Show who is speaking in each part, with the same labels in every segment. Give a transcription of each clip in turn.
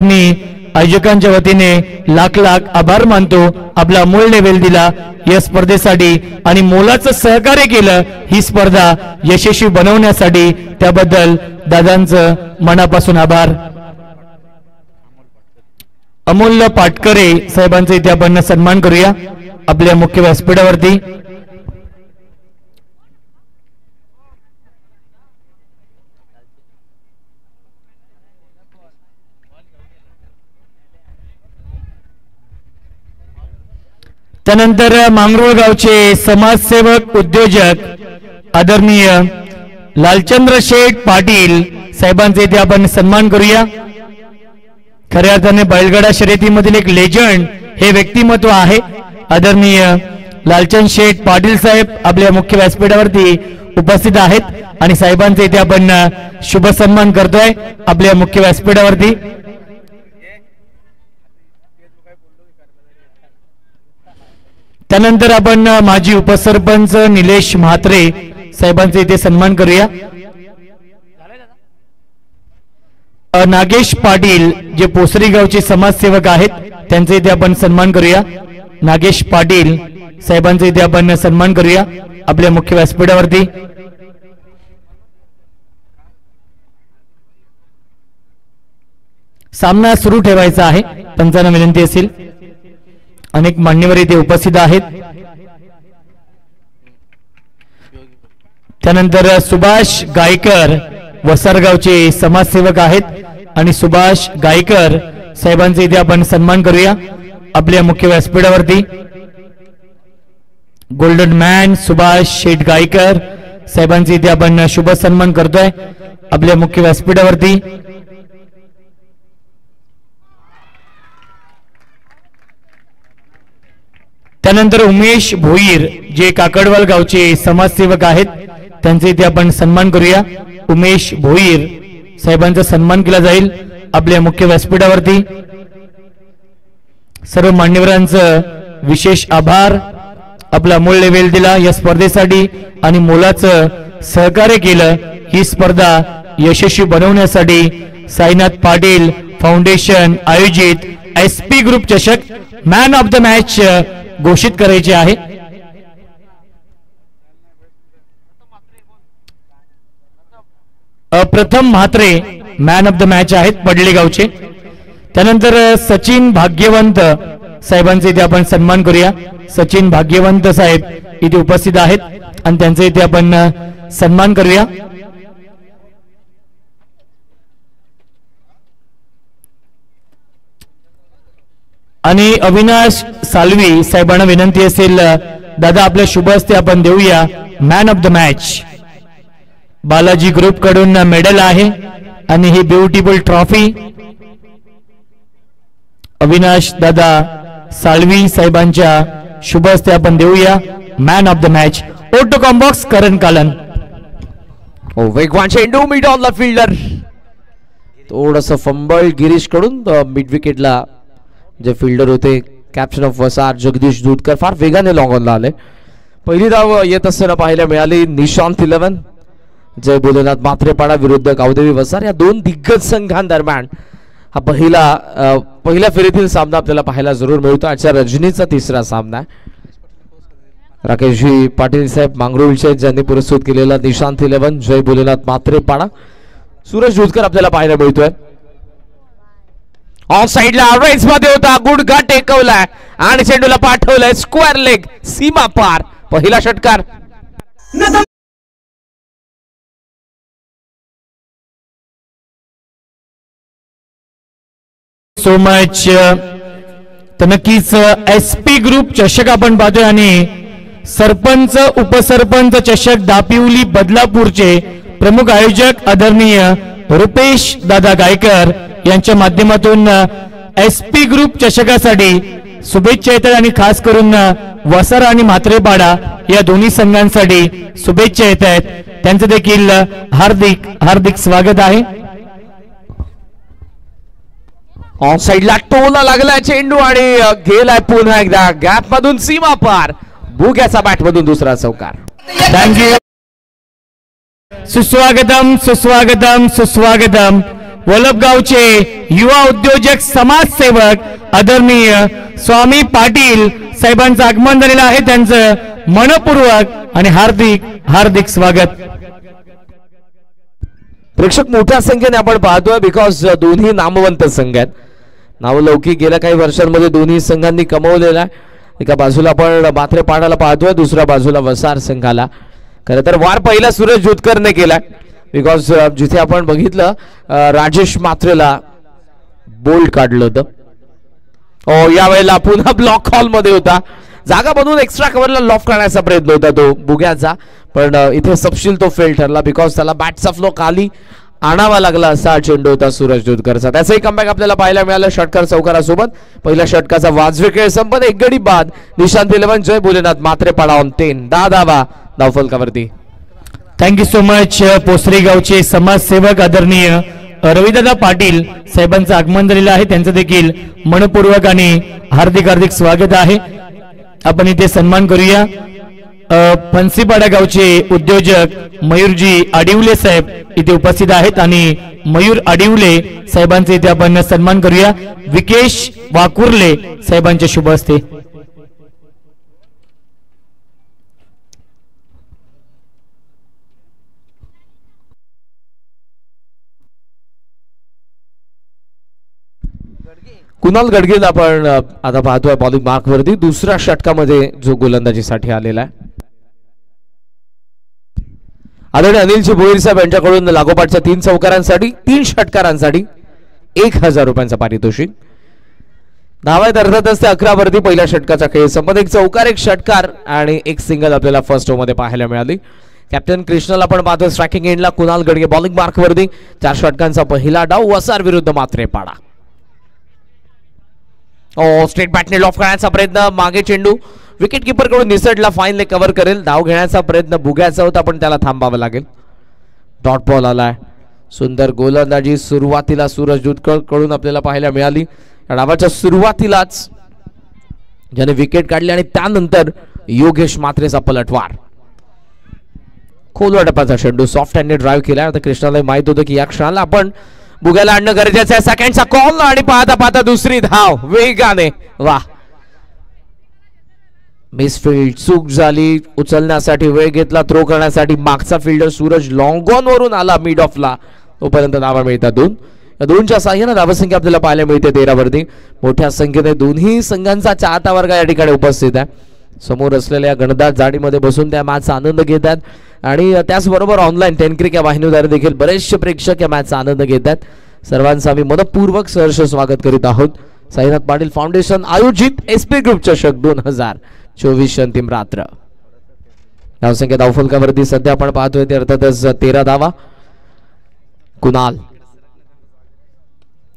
Speaker 1: मी आयोजकांच्या वतीने लाख लाख आभार मानतो। आपला मूल्य वेळ दिला या स्पर्धेसाठी आणि मोलाचं सहकार्य केलं ही स्पर्धा यशस्वी बनवण्यासाठी, त्याबद्दल दादांचं मनापासून आभार। अमोल पाटकरे साहेबांचा इथे आपण सन्मान करूया आपल्या मुख्य व्यासपीठावरती। त्यानंतर मांगरोळ गावचे समाजसेवक उद्योजक आदरणीय लालचंद्र शेठ पाटील साहेबांचे इथे आपण सन्मान करूया। खऱ्या अर्थाने बैलगाडा शर्यतीमधील एक लेजंड हे व्यक्तिमत्व आहे। आदरणीय लालचंद शेठ पाटील साहेब आपल्या मुख्य व्यासपीठावरती उपस्थित आहेत आणि साहेबांचे इथे आपण शुभ सन्मान करतोय आपल्या मुख्य व्यासपीठावरती। त्यानंतर आपण माजी उपसरपंच निलेश म्हात्रे साहेबांचे इथे सन्मान करूया। नागेश पाटील जे पोसरी गावचे समाजसेवक आहेत त्यांचे इथे आपण सन्मान करूया। नागेश पाटील साहेबांचे इथे आपण सन्मान करूया आपल्या मुख्य व्यासपीठावरती। सामना सुरू ठेवायचा आहे, पंचांना विनंती असेल। अनेक मान्यवर इथे उपस्थित आहेत। त्यानंतर सुभाष गायकर वसारगावचे समाजसेवक आहेत आणि सुभाष गायकर साहेबांचे इथे आपण सन्मान करूया आपल्या मुख्य व्यासपीठावरती। गोल्डन मॅन सुभाष शेठ गायकर साहेबांचे इथे आपण शुभ सन्मान करतोय आपल्या मुख्य व्यासपीठावरती। त्यानंतर उमेश भोईर जे काकडवाल गावचे समाजसेवक आहेत त्यांचे इथे आपण सन्मान करूया। उमेश भोईर साहेबांचा सन्मान केला जाईल आपल्या मुख्य व्यासपीठावरती। सर्व मान्यवरांचं विशेष आभार। आपला मूल्य वेळ दिला या स्पर्धेसाठी आणि मोलाचं सहकार्य केलं ही स्पर्धा यशस्वी बनवण्यासाठी। साईनाथ पाटील फाउंडेशन आयोजित एसपी ग्रुप चषक मॅन ऑफ द मॅच घोषित करायचे आहे। प्रथम Mhatre man of the match आहेत पडले गावचे। त्यानंतर सचिन भाग्यवंत साहेबांचे इथे आपण सन्मान करूया। सचिन भाग्यवंत साहेब इथे उपस्थित आहेत आणि त्यांचे इथे आपण सन्मान करूया। आणि अविनाश सालवी साहेबांना विनंती असेल दादा आपल्या शुभ हस्ते आपण देऊया man of the match. Balaji group कडून मेडल आहे आणि ही ब्युटिफुल ट्रॉफी अविनाश दादा सालवी साहेबांच्या शुभ हस्ते आपण देऊया मॅन ऑफ द मॅच। ओटो कॉम्बॉक्स करण कालन
Speaker 2: वेगवान चेंडू मिड ऑन द फिल्डर, थोडंसं फंबल गिरीश कडून मिड विकेटला जे फिल्डर होते कॅप्टन ऑफ वसार जगदीश दूधकर फार वेगाने लॉंग ऑनला आले। पहिली धाव येत असताना पाहायला मिळाली निशांत 11 जय भोलेनाथ मात्रेपाडा विरुद्ध गावदेवी वसार या दोन दिग्गज संघांदरम्यान हा पहिल्या फेरीतील सामना आपल्याला पाहायला जरूर मिळतो। आजच्या रजनीचा तिसरा सामना राकेशजी पाटील साहेब मांगरोळचे ज्यांनी पुरस्कृत केलेला निशांत 11 जय भोलेनाथ मात्रेपाडा सूरज दूधकर आपल्याला पाहायला मिळतोय। ऑफ साइडला रेस मध्ये होता, गुडघा टेकवलाय आणि चेंडूला पाठवलाय स्क्वेअर लेग सीमा पार, पहिला षटकार।
Speaker 1: So much. तर नक्कीच एसपी ग्रुप चषक आपण पाहतोय आणि सरपंच उपसरपंच चषक दापिवली बदलापूरचे प्रमुख आयोजक आदरणीय रुपेश दादा गायकर यांच्या माध्यमातून एसपी ग्रुप चषकासाठी शुभेच्छा येतात आणि खास करून वसार आणि म्हात्रेपाडा या दोन्ही संघांसाठी शुभेच्छा येत आहेत। त्यांचं देखील हार्दिक हार्दिक स्वागत आहे।
Speaker 2: ऑफ साइडला टोला लागलाय चेंडू आणि गेलाय पुन्हा एकदा गॅप मधून सीमा पार, बुग्याचा बॅट मधून दुसरा चौकार।
Speaker 1: थँक्यू। सुस्वागतम सुस्वागतम सुस्वागतम। वलभगावचे युवा उद्योजक समाजसेवक आदरणीय स्वामी पाटील साहेबांचं आगमन झालेलं आहे. त्यांचं मनपूर्वक आणि हार्दिक हार्दिक स्वागत.
Speaker 2: प्रेक्षक मोठ्या संख्येने आपण पाहतोय बिकॉज दोन्ही नामवंत संघ आहेत. नावलौकिक गेल्या काही वर्षांमध्ये दोन्ही संघांनी कमवलेला आहे. एका बाजूला आपण मात्रेपाडाला पाहतोय, दुसऱ्या बाजूला वसार संघाला. खरं तर वार पहिला सूरज जोतकरने केलाय बिकॉज जिथे आपण बघितलं राजेश मात्रेला बोल्ड काढलं होतं. यावेळेला पुन्हा ब्लॉक हॉल मध्ये होता. जागा बनवून एक्स्ट्रा कव्हरला लॉफ करण्याचा प्रयत्न होता तो बुग्याचा, पण इथे सपशील तो फेल ठरला बिकॉज त्याला बॅटचा फ्लो खाली आणावा लागला. असा चेंडू होता सूरज जोतकरचा. त्याचंही कमबॅक आपल्याला पाहायला मिळालं षटकार चौकारासोबत. पहिल्या षटकाचा वाजवी खेळ संपन्न. एक गडी बाद. निशांत 11 जय भोलेनाथ मात्रेपाडा ऑन 10 10 धावा धावफलकावरती.
Speaker 1: Thank you so much. पोसरी गावचे समाजसेवक आदरणीय रविदादा पाटील साहेबांचं आगमन झालेलं आहे. त्यांचं देखील मनपूर्वक आणि हार्दिक हार्दिक स्वागत आहे. आपण इथे सन्मान करूया. फणसीपाडा गावचे उद्योजक मयूरजी आडिवले साहेब इथे उपस्थित आहेत आणि मयूर आडिवले साहेबांचे इथे आपण सन्मान करूया. विकेश वाकुर्ले साहेबांच्या शुभ हस्ते.
Speaker 2: कुणाल गडगेला आपण आता पाहतोय बॉलिंग मार्क वरती. दुसऱ्या षटकामध्ये जो गोलंदाजीसाठी आलेला आहे. आदरणीय अनिलजी भोईर साहेब यांच्याकडून लागोपाठच्या 3 चौकारांसाठी 3 षटकारांसाठी 1000 रुपयांचा पारितोषिक. धावा आहेत अर्थातच ते 11 वरती. पहिल्या षटकाचा खेळ संपन्न. 1 चौकार 1 षटकार आणि 1 सिंगल आपल्याला फर्स्ट ओव्हर मध्ये पाहायला मिळाली. कॅप्टन कृष्णाला आपण पाहतो स्ट्रायकिंग एंडला. कुणाल गडगे बॉलिंग मार्क वरती. 4 षटकांचा पहिला डाव वसार विरुद्ध मात्रेपाडा. स्ट्रेट बॅटने लॉफ करण्याचा प्रयत्न. मागे चेंडू विकेट किपर कडून निसटला. फाईनली कव्हर करेल. धाव घेण्याचा प्रयत्न बुग्याचा होता पण त्याला थांबावं लागेल. डॉट बॉल आलाय. सुंदर गोलंदाजी सुरुवातीला सूरज जोतकर कडून आपल्याला पाहायला मिळाली. डावाच्या सुरुवातीलाच ज्याने विकेट काढली आणि त्यानंतर योगेश मात्रेचा पलटवार. खोलवा टप्प्याचा चेंडू सॉफ्ट हँडने ड्राईव्ह केला. आता कृष्णाला माहित होतं की या क्षणाला आपण बुग्याला आणणं गरजेचं आहे. सेकंडचा कॉल आणि पाहता पाहता दुसरी धाव वेगाने. वाह, मिसफील्ड चूक झाली. उचलण्यासाठी वेळ घेतला. थ्रो करण्यासाठी मागचा फिल्डर सूरज लॉंग ऑन वरून आला मिड ऑफला. तोपर्यंत धावा मिळतात 2. या 2च्या साह्याने धावसंख्या आपल्याला पाहायला मिळते 13 वरती. मोठ्या संख्येने दोन्ही संघांचा चाहता वर्ग या ठिकाणी उपस्थित आहे. समोर असलेल्या गणदार जाडीमध्ये बसून त्या मॅचचा आनंद घेतात आणि त्याचबरोबर ऑनलाईन 10 क्रिक या वाहिनीद्वारे देखील बरेचसे प्रेक्षक या मॅचचा आनंद घेतात. सर्वांचं आम्ही मनपूर्वक सहर्ष स्वागत करीत आहोत. साईनाथ पाटील फाउंडेशन आयोजित एसपी ग्रुप चषक 2024 अंतिम रात्र. धावसंख्या धावफलकावरती सध्या आपण पाहतोय ते अर्थातच 13 धावा. कुणाल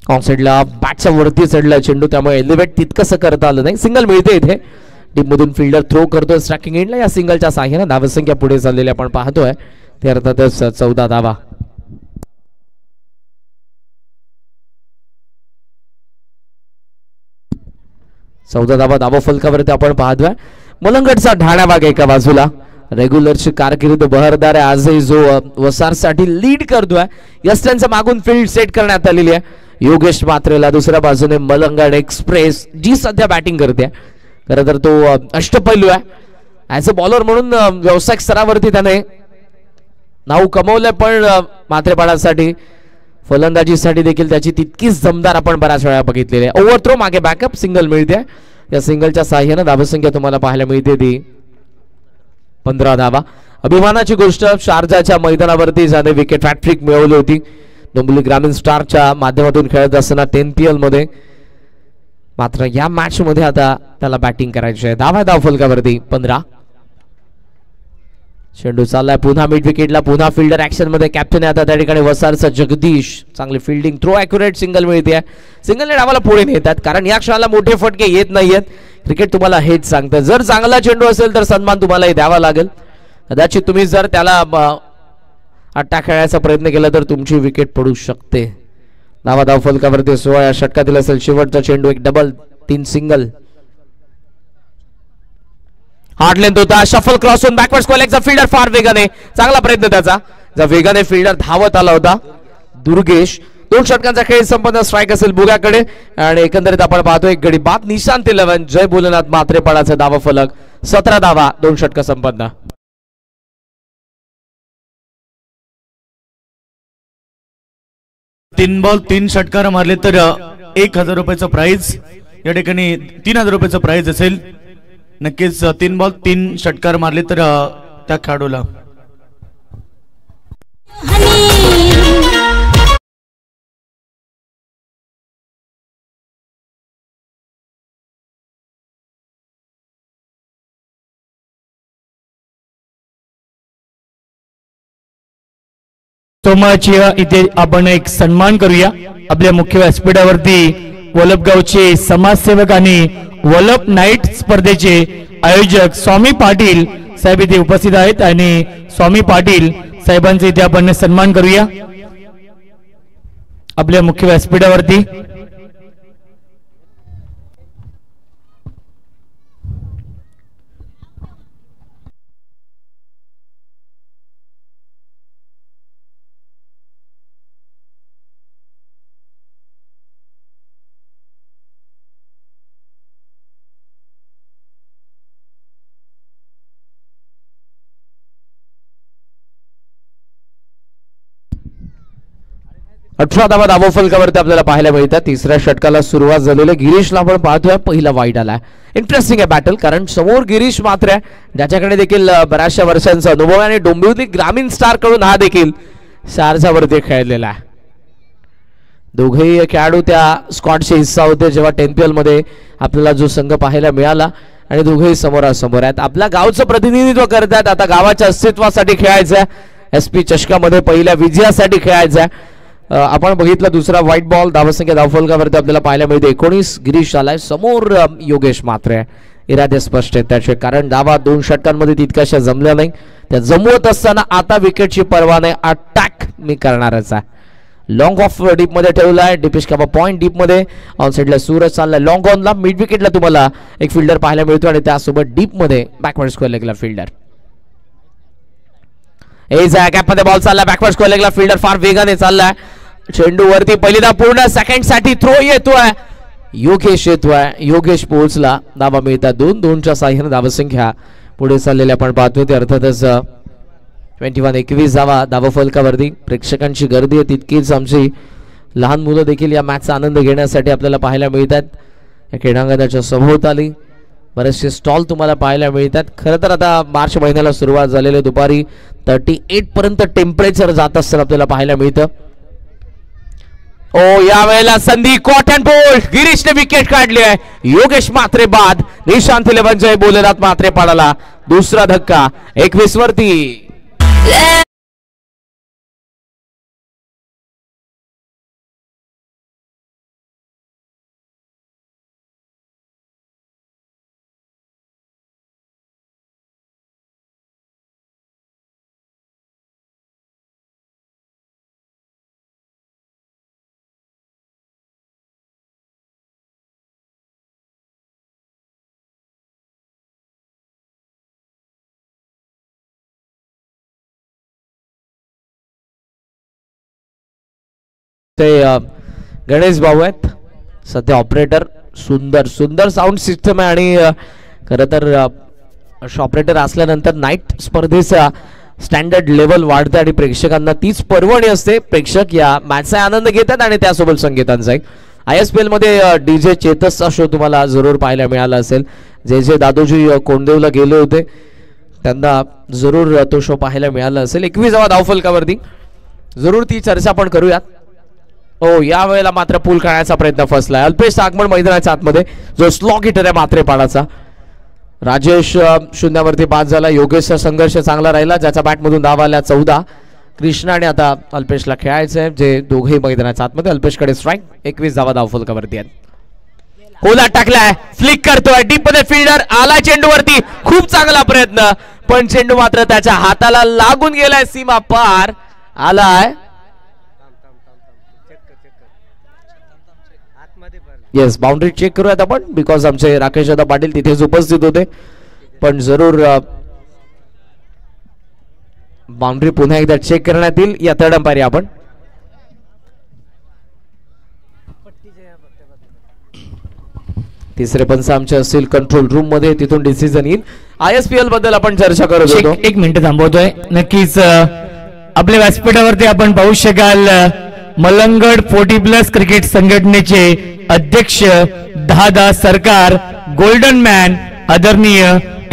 Speaker 2: ऑनसाइडला बॅटच्या वरती चढला चेंडू, त्यामुळे एलिव्हेट तितकंसं करता आलं नाही. सिंगल मिळते इथे. टीम मधून फिल्डर थ्रो करतोय स्ट्रायकिंग एंडला. या सिंगलच्या साह्याने धावसंख्या पुढे चाललेली आपण पाहतोय ते अर्थातच 14 धावा. धावा फलकावरती आपण पाहतोय. मलंगटचा ढाण्याबाग एका बाजूला. रेग्युलरची कारकीर्द बहरदार आहे. आजही जो वसारसाठी लीड करतोय. यस्टनच्या मागून फील्ड सेट करण्यात आलेली आहे. योगेश मात्रेला दुसऱ्या बाजूने मलंगड एक्सप्रेस जी सध्या बॅटिंग करते. खरं तर तो अष्टपैलू आहे. ऍज अ बॉलर म्हणून व्यावसायिक स्तरावरती त्याने नाव कमवलंय, पण मात्रेपाडासाठी फलंदाजीसाठी देखील त्याची तितकीच दमदार आपण बऱ्याच वेळा बघितलेली आहे. ओव्हर थ्रो मागे बॅकअप सिंगल मिळते. या सिंगलच्या साह्याने धावसंख्या तुम्हाला पाहायला मिळते ती 15 धावा. अभिमानाची गोष्ट शारजाच्या मैदानावरती ज्याने विकेट हॅट्रिक मिळवली होती. डोंबिवली ग्रामीण स्टारच्या माध्यमातून खेळत असताना 10 PL मध्ये. मात्र या मॅच मध्ये आता त्याला बॅटिंग करायची आहे. धाव फलकावरती 15. चेंडू चाललाय पुन्हा मिड विकेटला. पुन्हा फिल्डर ऍक्शन मध्ये. कॅप्टन आता त्या ठिकाणी वसारचा जगदीश. चांगली फिल्डिंग. Throw accurate. सिंगल मिळते. सिंगलने डावाला पुढे नेतात कारण या क्षणाला मोठे फटके येत नाहीयेत. क्रिकेट तुम्हाला हेच सांगतं. जर चांगला चेंडू असेल तर सन्मान तुम्हालाही द्यावा लागेल. कदाचित तुम्ही जर त्याला अट्टा खेळायचा प्रयत्न केला तर तुमची विकेट पडू शकते. धाव फलकावरती 16 या षटकातील असेल शेवटचा चेंडू. एक डबल, 3 सिंगल. हार्ड लेंथ होता. शफल क्रॉस होऊन बॅकवर्ड स्क्वेअरचा फिल्डर फार वेगाने. चांगला प्रयत्न त्याचा. ज्या वेगाने फिल्डर धावत आला होता दुर्गेश 2 षटकांचा खेळ संपन्न. स्ट्राईक असेल बुगाकडे आणि एकंदरीत आपण पाहतोय गडी बाद. निशांत 11 जय भोलेनाथ म्हात्रेपाडाचा धावा फलक 17 धावा 2 षटक संपन्न.
Speaker 1: 3 बॉल 3 षटकार मारले तर 1000 रुपयाचं प्राइज या ठिकाणी 3000 रुपयाचं प्राइज असेल. नक्कीच 3 बॉल 3 षटकार मारले तर त्या खेळाडूला सोमाची इथे आपण एक सन्मान करूया. आपल्या मुख्य व्यासपीठावरती वलपगावचे समाजसेवक आणि वलप नाईट स्पर्धेचे आयोजक स्वामी पाटील साहेब इथे उपस्थित आहेत आणि स्वामी पाटील साहेबांचे इथे आपण सन्मान करूया आपल्या मुख्य व्यासपीठावरती.
Speaker 2: धावा धावा फलकावरती आपल्याला पाहायला मिळतात. तिसऱ्या षटकाला सुरुवात झालेली. गिरीशला आपण पाहतोय पहिला वाईट आला. इंटरेस्टिंग आहे बॅटल, कारण समोर गिरीश मात्र आहे ज्याच्याकडे देखील बऱ्याचशा वर्षांचा अनुभव आहे आणि डोंबिवली ग्रामीण स्टार कडून हा देखील शारजावरती खेळलेला आहे. दोघेही खेळाडू त्या स्क्वॉडचे हिस्सा होते जेव्हा 10PL मध्ये आपल्याला जो संघ पाहायला मिळाला आणि दोघेही समोरासमोर आहेत. आपल्या गावचं प्रतिनिधित्व करतात. आता गावाच्या अस्तित्वासाठी खेळायचं आहे. SP चषकामध्ये पहिल्या विजयासाठी खेळायचं आहे. आपण बघितलं दुसरा व्हाईट बॉल. धावसंख्या धावफलकावरती आपल्याला पाहायला मिळते 19. गिरीश आलाय समोर. योगेश मात्र आहे. इरादे स्पष्ट आहेत त्याचे, कारण धावा 2 षटकांमध्ये तितकाशा जमल्या नाही. त्या जमवत असताना आता विकेटची पर्वा नाही. अटॅक मी करणारच आहे. लॉंग ऑफ डीप मध्ये ठेवला आहे. डिपेश काबा पॉइंट डीप मध्ये. ऑन साइडला सूरज चाललाय लॉंग ऑनला. मिड विकेटला तुम्हाला एक फिल्डर पाहायला मिळतो आणि त्यासोबत डीप मध्ये बॅकवर्ड स्क्वेअर लेगला फिल्डर. गॅप मध्ये बॉल चालला. बॅकवर्ड स्क्वेअर लेगला फिल्डर फार वेगाने चाललाय. चेंडू वरती पहिल्यांदा पूर्ण सेकंड साठी थ्रो येतोय. योगेश येतोय. योगेश पोहोचला. धावा मिळतात 2-2च्या साह्याने धावसंख्या पुढे चाललेल्या आपण पाहतोय ते अर्थातच 21-21 धावा धावफलकावरती. प्रेक्षकांची गर्दी आहे तितकीच आमची लहान मुलं देखील या मॅचचा आनंद घेण्यासाठी आपल्याला पाहायला मिळतात. या क्रीडांगणाच्या सभोवताली बरेचसे स्टॉल तुम्हाला पाहायला मिळतात. खरं तर आता मार्च महिन्याला सुरुवात झालेली. दुपारी 38 पर्यंत टेम्परेचर जात असताना आपल्याला पाहायला मिळतं. यावेळेला संधी कॉटन बॉल. गिरीशने विकेट काढली आहे. योगेश मात्रे बाद. निशांत 11 जय भोलेनाथ मात्रे पाडाला दुसरा धक्का 21 वरती. गणेश भाऊ आहेत सध्या ऑपरेटर. सुंदर सुंदर साऊंड सिस्टम आहे आणि खरं तर ऑपरेटर असल्यानंतर नाईट स्पर्धेचा स्टँडर्ड लेवल वाढते आणि प्रेक्षकांना तीच पर्वणी असते. प्रेक्षक या मॅचचा आनंद घेतात आणि त्यासोबत संगीतांचा एक ISPL मध्ये DJ चेतसचा शो तुम्हाला जरूर पाहायला मिळाला असेल. जे दादोजी कोंडदेवला गेले होते त्यांना जरूर तो शो पाहायला मिळाला असेल. 21वा धावफलकावरती जरूर ती चर्चा आपण करूयात. या वेळेला मात्र पूल काढण्याचा प्रयत्न फसलाय. अल्पेश आगमन मैदानाच्या आतमध्ये जो स्लॉग हिटर आहे मात्रेपाडाचा. राजेश शून्यावरती बाद झाला. योगेशचा संघर्ष चांगला राहिला ज्याच्या बॅटमधून धावा आल्या 14. कृष्णा आणि आता अल्पेशला खेळायचं आहे जे दोघेही मैदानाच्या आतमध्ये. अल्पेशकडे स्ट्राईक. 21 धावा धावफलकावरती आहेत. होला टाकलाय. फ्लिक करतोय डीप मध्ये. फिल्डर आला चेंडूवरती. खूप चांगला प्रयत्न पण चेंडू मात्र त्याच्या हाताला लागून गेलाय. सीमा पार आलाय. येस बाउंड्री चेक करूयात आपण बिकॉज आमचे राकेश दादा पाटील तिथेच उपस्थित होते. पण जरूर बाउंड्री पुन्हा एकदा चेक करण्यात येईल. या थर्ड अंपायरी आपण तिसरे पंच आमचे असतील कंट्रोल रूम मध्ये, तिथून डिसिजन येईल. ISPL बद्दल आपण चर्चा करत होतो.
Speaker 1: एक मिनिट थांबवतोय. नक्कीच आपल्या व्यासपीठावरती आपण पाहू शकाल मलंगड 40+ क्रिकेट संघटनेचे अध्यक्ष दहा सरकार गोल्डन मॅन आदरणीय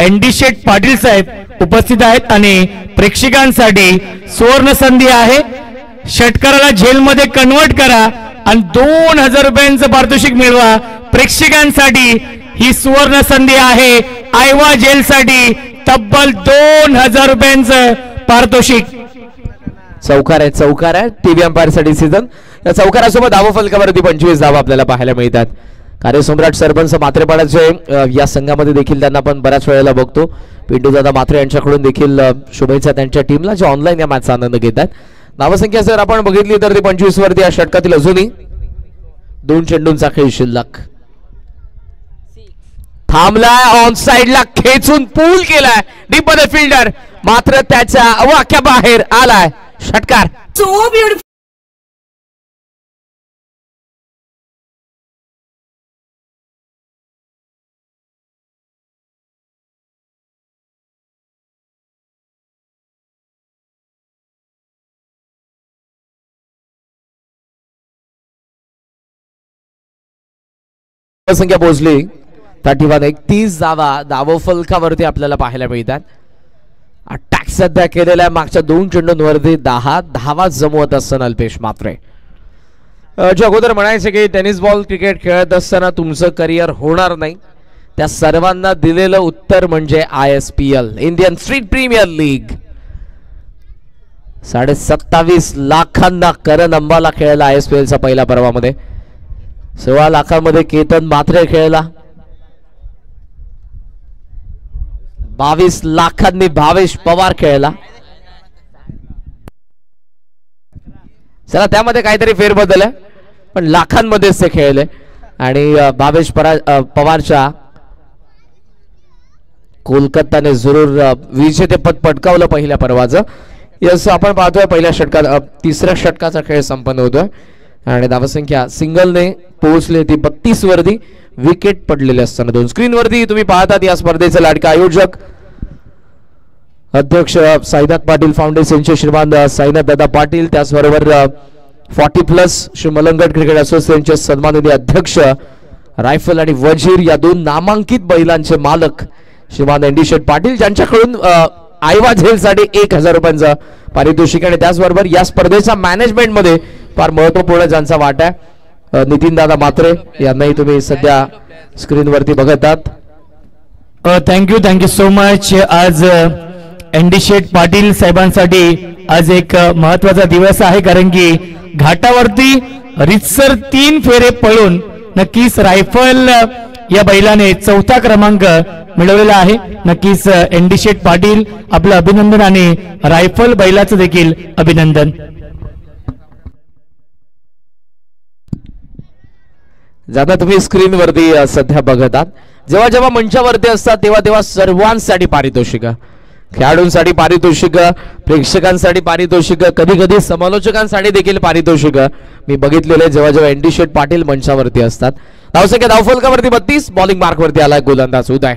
Speaker 1: ND शेठ पाटील साहेब उपस्थित आहेत आणि प्रेक्षकांसाठी सुवर्ण संधी आहे. षटकाराला जेलमध्ये कन्वर्ट करा आणि 2000 रुपयांचं पारितोषिक मिळवा. प्रेक्षकांसाठी ही सुवर्ण संधी आहे. आयवा जेलसाठी तब्बल 2000 रुपयांचं पारितोषिक.
Speaker 2: चौकार आहे टीव्ही अंपायर साठी डिसिजन. या चौकारासोबत धावा फलकावरती 25 धावा आपल्याला पाहायला मिळतात. कार्यसम्राट सरपंच मात्रेपाड्याचे या संघामध्ये देखील त्यांना आपण बऱ्याच वेळेला बघतो. पिंटूदादा मात्रे यांच्याकडून देखील शुभेच्छा त्यांच्या टीमला जे ऑनलाईन या मॅचचा आनंद घेतात. धावसंख्या जर आपण बघितली तर ती 25 वरती या षटकातील अजूनही 2 चेंडूंचा खेळ शिल्लक. थांबलाय ऑन साइडला खेचून पूल केलाय डीप मध्ये फिल्डर, मात्र त्याच्या वाक्या बाहेर आलाय षटकार.
Speaker 3: So beautiful.
Speaker 2: संख्या पोहोचली 31 धावा फलकावरती आपल्याला पाहायला मिळतात. अटॅक सध्या केलेला आहे मागच्या 2 चेंडूंवरती 10 धावा जमवत असताना अल्पेश मात्रे. जे अगोदर म्हणायचे की टेनिस बॉल क्रिकेट खेळत असताना तुमचं करिअर होणार नाही, त्या सर्वांना दिलेलं उत्तर म्हणजे ISPL Indian street premier league. 27.5 लाखांना करण अंबाला खेळला ISPLचा पहिल्या पर्वामध्ये. 16 लाखांमध्ये केतन मात्रे खेळला. 22 लाखांनी भावेश पवार खेळला. चला त्यामध्ये काहीतरी फेरबदल आहे, पण लाखांमध्येच ते खेळले. आणि भावेश पवारच्या कोलकाताने जरूर विजेतेपद पटकावलं पहिल्या पर्वाचं. यस आपण पाहतोय पहिल्या षटकात 3ऱ्या षटकाचा खेळ संपन्न होतोय आणि धावसंख्या सिंगलने पोहोचली ती 32 वरती. विकेट पडलेले असताना 2 स्क्रीनवरती तुम्ही पाहतात या स्पर्धेचे लाडके आयोजक अध्यक्ष साईनाथ पाटील फाउंडेशनचे श्रीमान साईनाथ दादा पाटील, त्याचबरोबर 40+ श्री मलंगड क्रिकेट असोसिएशनचे सन्माननीय अध्यक्ष रायफल आणि वजीर या 2 नामांकित बैलांचे मालक श्रीमान ND शेठ पाटील, ज्यांच्याकडून आयवा झेलसाठी 1000 रुपयांचं पारितोषिक. आणि त्याचबरोबर या स्पर्धेच्या मॅनेजमेंट मध्ये फार महत्वपूर्ण ज्यांचा वाटा आहे नितीन दादा मात्रे यांनाही तुम्ही सध्या स्क्रीनवरती बघत आहात.
Speaker 1: Thank you so much. आज ND शेठ पाटील साहेबांसाठी आज एक महत्वाचा दिवस आहे, कारण की घाटावरती रितसर 3 फेरे पळून नक्कीच रायफल या बैलाने 4था क्रमांक मिळवलेला आहे. नक्कीच ND शेठ पाटील आपलं अभिनंदन आणि रायफल बैलाचं देखील अभिनंदन.
Speaker 2: ज्यादा तुम्ही स्क्रीनवरती सध्या बघत आहात, जेव्हा जेव्हा मंचावरती असतात तेव्हा सर्वांसाठी पारितोषिक, खेळाडूंसाठी पारितोषिक, प्रेक्षकांसाठी पारितोषिक, कधी कधी समालोचकांसाठी देखील पारितोषिक मी बघितलेले जेव्हा जेव्हा ND शेठ पाटील मंचावरती असतात. धावसंख्या धावफलकावरती 32. बॉलिंग मार्कवरती आलाय गोलंदाज उदय.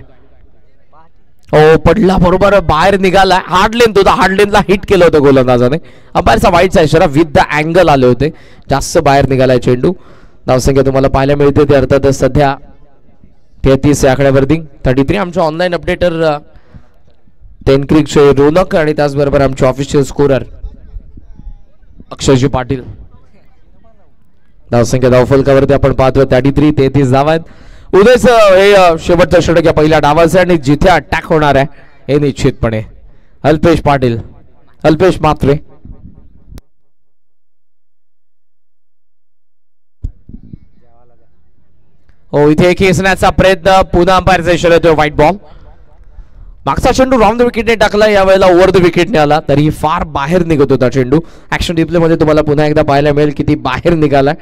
Speaker 2: पडला बरोबर बाहेर निघाला. हार्ड लेनला हिट केलं होतं गोलंदाजाने. अंपायरचा वाईटचा इशारा विथ द अँगल आले होते, जास्त बाहेर निघालाय चेंडू. धावसंख्या तुम्हाला पाहायला मिळते ते अर्थातच सध्या 33 या आकड्यावरती 33. आमच्या ऑनलाईन अपडेटर टेनक्रिकचे रोनक आणि त्याचबरोबर आमचे ऑफिशियल स्कोरर अक्षयजी पाटील. धावसंख्या धावफलकावरती आपण पाहतोय 33 धावा आहेत. उदयचं हे शेवटचं षटक या पहिल्या डावाचं आणि जिथे अटॅक होणार आहे हे निश्चितपणे अल्पेश पाटील, अल्पेश मात्रे. हो इथे खेचण्याचा प्रयत्न, पुन्हा अंपायरचा इशारा येतोय व्हाईट बॉल. मागचा चेंडू राऊंड द विकेटने टाकला, यावेळेला ओव्हर द विकेटने आला, तरीही फार बाहेर निघत होता चेंडू. ऍक्शन डिस्प्ले मध्ये तुम्हाला पुन्हा एकदा पाहायला मिळेल किती बाहेर निघालाय.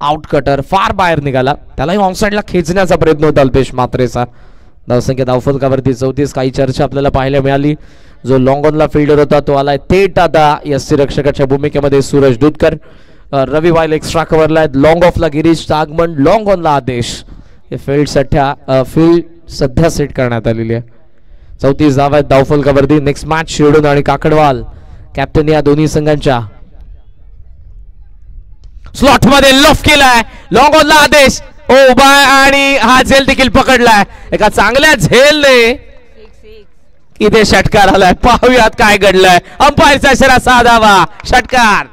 Speaker 2: आउट कटर फार बाहेर निघाला, त्यालाही ऑन साइडला खेचण्याचा प्रयत्न होता अल्पेश मात्रेचा. धावसंख्या धावफलकावरती 34. काही चर्चा आपल्याला पाहायला मिळाली. जो लॉंग ऑनला फिल्डर होता तो आलाय थेट आता यष्टी रक्षकाच्या भूमिकेमध्ये सूरज दूधकर. रवी वाईल एक्स्ट्रा कव्हरला आहेत. लॉंग ऑफला गिरीश आगमन, लॉंग ऑनला आदेश फील्ड सध्या सेट करण्यात आलेली आहे. 34 धावा आहेत धावफलकावरती. नेक्स्ट मॅच शिरडोन आणि काकडवाल कॅप्टन या दोन्ही संघांच्या. स्लॉट मध्ये लॉफ केलाय, लॉंग ऑनला आदेश उभा आणि हा झेल देखील पकडलाय. एका चांगल्या झेलने इथे षटकार आलाय. पाहूयात काय घडलंय. अंपायरचा इशारा 6 धावा, षटकार.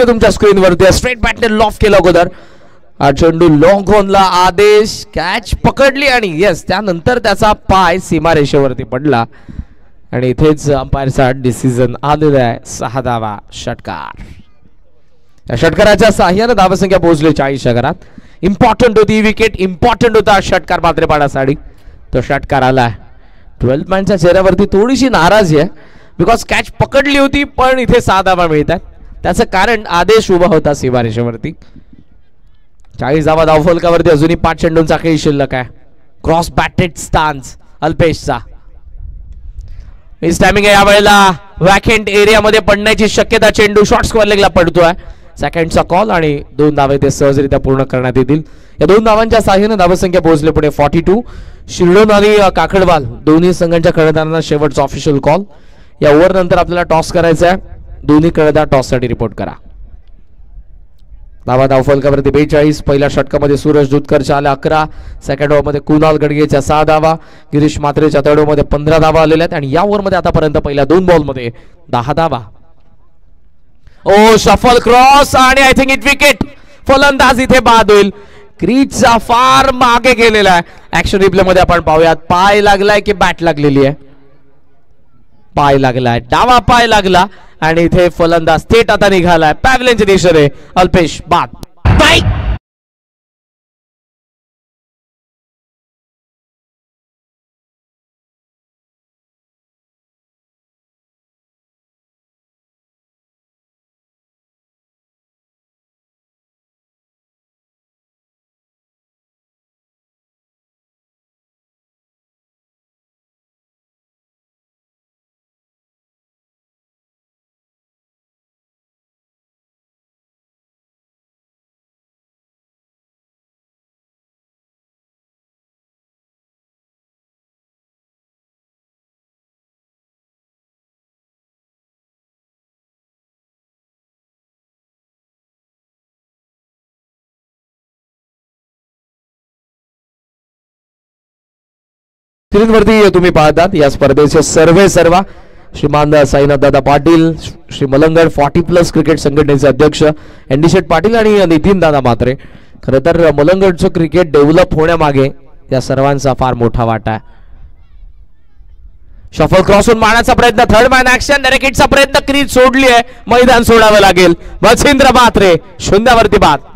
Speaker 2: तुमच्या स्क्रीनवरती स्ट्रेट बॅटने लॉफ केला अगोदर. चेंडू लॉंग ऑनला आदेश, कॅच पकडली आणि येस त्यानंतर त्याचा पाय सीमारेषेवरती पडला आणि इथेच अंपायरचा डिसिजन आलेला आहे. 6 धावा, षटकार. या षटकाराच्या साह्याने धावसंख्या पोहोचली 40च्या घरात. इम्पॉर्टंट होती विकेट, इम्पॉर्टंट होता षटकार मात्र पाडासाठी. तो षटकार आलाय. 12 मॅनच्या चेहऱ्यावरती थोडीशी नाराजी आहे बिकॉज कॅच पकडली होती पण इथे 6 धावा मिळतात. त्याचं कारण आदेश उभा होता सीमारेषेवरती. 40 धावा धावफलकावरती. अजूनही 5 चेंडूंचा खेळ शिल्लक आहे. क्रॉस बॅटेड स्टान्स अल्पेशचा. मिस टायमिंग आहे यावेळेला. वॅकेंट एरियामध्ये पडण्याची शक्यता. चेंडू शॉर्ट स्क्वेअर लेगला पडतोय. सेकंडचा कॉल आणि 2 धावे ते सहजरित्या पूर्ण करण्यात येतील. या 2 धावांच्या साह्याने धावसंख्या पोहोचले पुढे 42. शिरडोन आणि काकडवाल दोन्ही संघांच्या कर्णधारांना शेवटचा ऑफिशियल कॉल. या ओव्हर नंतर आपल्याला टॉस करायचा आहे. दोन्ही कर्णधार टॉस साठी रिपोर्ट करा. धावा धावफलकावरती 42. पहिल्या षटकामध्ये सूरज दुधकरच्या आल्या 11. सेकंड ओव्हर मध्ये कुणाल गडगेच्या 6 धावा. गिरीश म्हात्रेच्या थर्ड ओव्हर मध्ये 15 धावा आलेल्या आहेत आणि या ओव्हर मध्ये आतापर्यंत पहिल्या 2 बॉल मध्ये 10 धावा. ओ शफल क्रॉस आणि आय थिंक इट विकेट. फलंदाज इथे बाद होईल. क्रीजचा फार मागे गेलेला आहे. ऍक्शन रिप्ले मध्ये आपण पाहूयात. पाय लागलाय की बॅट लागलेली आहे. पाय लागलाय, डावा पाय लागला आणि इथे फलंदाज थेट आता निघालाय पॅव्हलियनच्या दिशेने. अल्पेश बाद. स्क्रीनवरती तुम्ही पाहतात या स्पर्धेचे सर्व श्रीमान साईनाथ दादा पाटील, श्री मलंगड 40+ क्रिकेट संघटनेचे अध्यक्ष एनडी शेठ पाटील आणि नितीन दादा म्हात्रे. खरं तर मलंगडचं क्रिकेट डेव्हलप होण्यामागे या सर्वांचा फार मोठा वाटा आहे. शफल क्रॉसहून मारण्याचा प्रयत्न. Third man action. डायरेक्टचा प्रयत्न. क्रीज सोडली आहे. मैदान सोडावं लागेल. मच्छिंद्र म्हात्रे 0वरती बाद.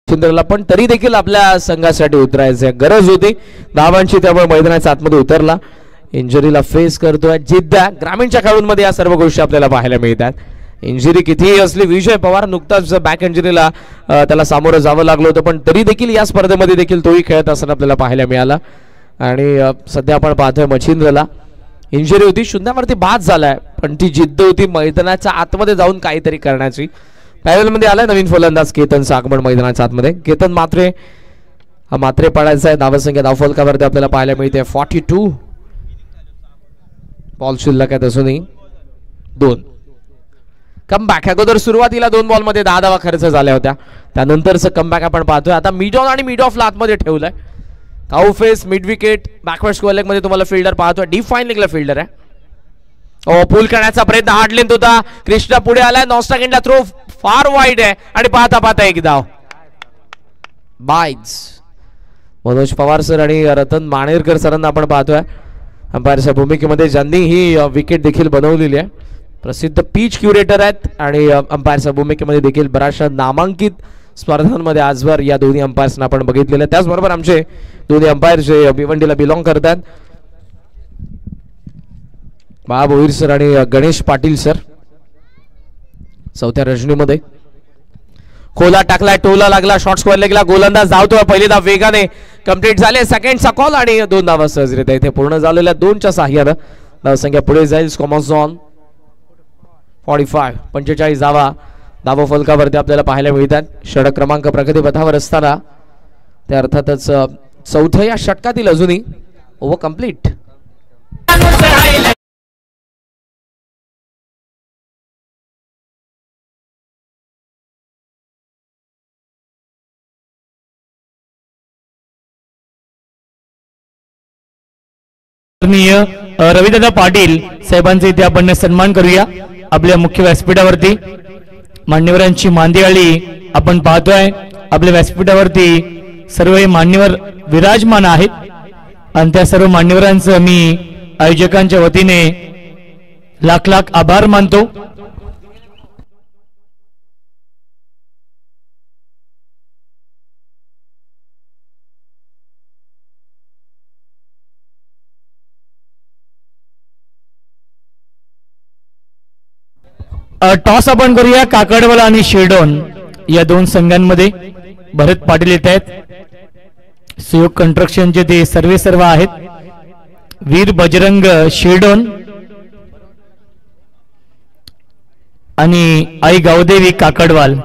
Speaker 2: सुंदरला पण तरी देखील आपल्या संघासाठी उतरायचं गरज होती धावांची, त्यामुळे मैदानाच्या आतमध्ये उतरला. इंजरीला फेस करतोय. जिद्द ग्रामीणच्या खेळाडूंमध्ये या सर्व गोष्टी आपल्याला पाहायला मिळतात. इंजरी कितीही असली, विजय पवार नुकताच बॅक इंजरीला त्याला सामोरं जावं लागलं होतं, पण तरी देखील या स्पर्धेमध्ये देखील तोही खेळत असताना आपल्याला पाहायला मिळाला. आणि सध्या आपण पाहतोय मच्छिंद्रला इंजरी होती, शून्यावरती बाद झालाय, पण ती जिद्द होती मैदानाच्या आतमध्ये जाऊन काहीतरी करण्याची. पॅव्हलियनमध्ये आलाय नवीन फलंदाज केतनचं आगमन मैदानाच्या आतमध्ये. केतन मात्रे हा मात्रे पडायचा आहे. धावसंख्या धावफलकावरती आपल्याला पाहायला मिळते 42. बॉल शिल्लक आहेत असूनही 2. कमबॅक. अगोदर सुरुवातीला 2 बॉलमध्ये 10 धावा खर्च झाल्या होत्या, त्यानंतरचं कमबॅक आपण पाहतोय. आता मिड ऑन आणि मिड ऑफ ला आतमध्ये ठेवलंय. Cow face mid wicket backward square leg मध्ये तुम्हाला फिल्डर पाहतोय. डीप फाईन लेगला फिल्डर आहे. पुल करण्याचा प्रयत्न हार्ड लेंथ होता. कृष्णा पुढे आलाय. नॉस्टॉक एंडला थ्रो फार वाईड आहे आणि पाहता पाहता एक धाव. बायज मनोज पवार सर आणि रतन माणेरकर सरांना आपण पाहतोय अंपायरच्या भूमिकेमध्ये, ज्यांनी ही विकेट देखील बनवलेली आहे. प्रसिद्ध पिच क्युरेटर आहेत आणि अंपायरच्या भूमिकेमध्ये देखील बऱ्याचशा नामांकित स्पर्धांमध्ये आजवर या दोन्ही अंपायर्सना आपण बघितलेलं आहे. त्याचबरोबर आमचे दोन्ही अंपायर जे भिवंडीला बिलॉंग करतात, बाळा भोईर सर आणि गणेश पाटील सर. चौथ्या रजनीमध्ये खोला टाकलाय, टोला लागला, शॉर्ट स्क्वेअर लेगला गोलंदाज धावतोय. पहिली धाव वेगाने कंप्लीट झाले. सेकंडचा कॉल आणि 2 धावा सहजरित्या इथे पूर्ण झालेल्या 2च्या साह्यानं धावसंख्या पुढे जाईल. स्कॉमॉन 45 धावा फलकावरती आपल्याला पाहायला मिळतात. षटक क्रमांक प्रगतीपथावर असताना ते अर्थातच चौथ्या या षटकातील अजूनही ओव्हर कंप्लीट.
Speaker 1: रविदादा पाटील साहेबांचे इथे आपण सन्मान करूया. आपल्या मुख्य व्यासपीठावरती मान्यवरांची मांदियाळी आपण पाहतोय. आपल्या व्यासपीठावरती सर्व मान्यवर विराजमान आहेत आणि त्या सर्व मान्यवरांचं मी आयोजकांच्या वतीने लाख लाख आभार मानतो. टॉस आपण करूया काकडवाला आणि शिरडोन या 2 संघांमध्ये. भरत पाटील येत आहेत. सुयोग कन्स्ट्रक्शनचे ते सर्व आहेत. वीर बजरंग शिरडोन आणि आई गावदेवी काकडवाल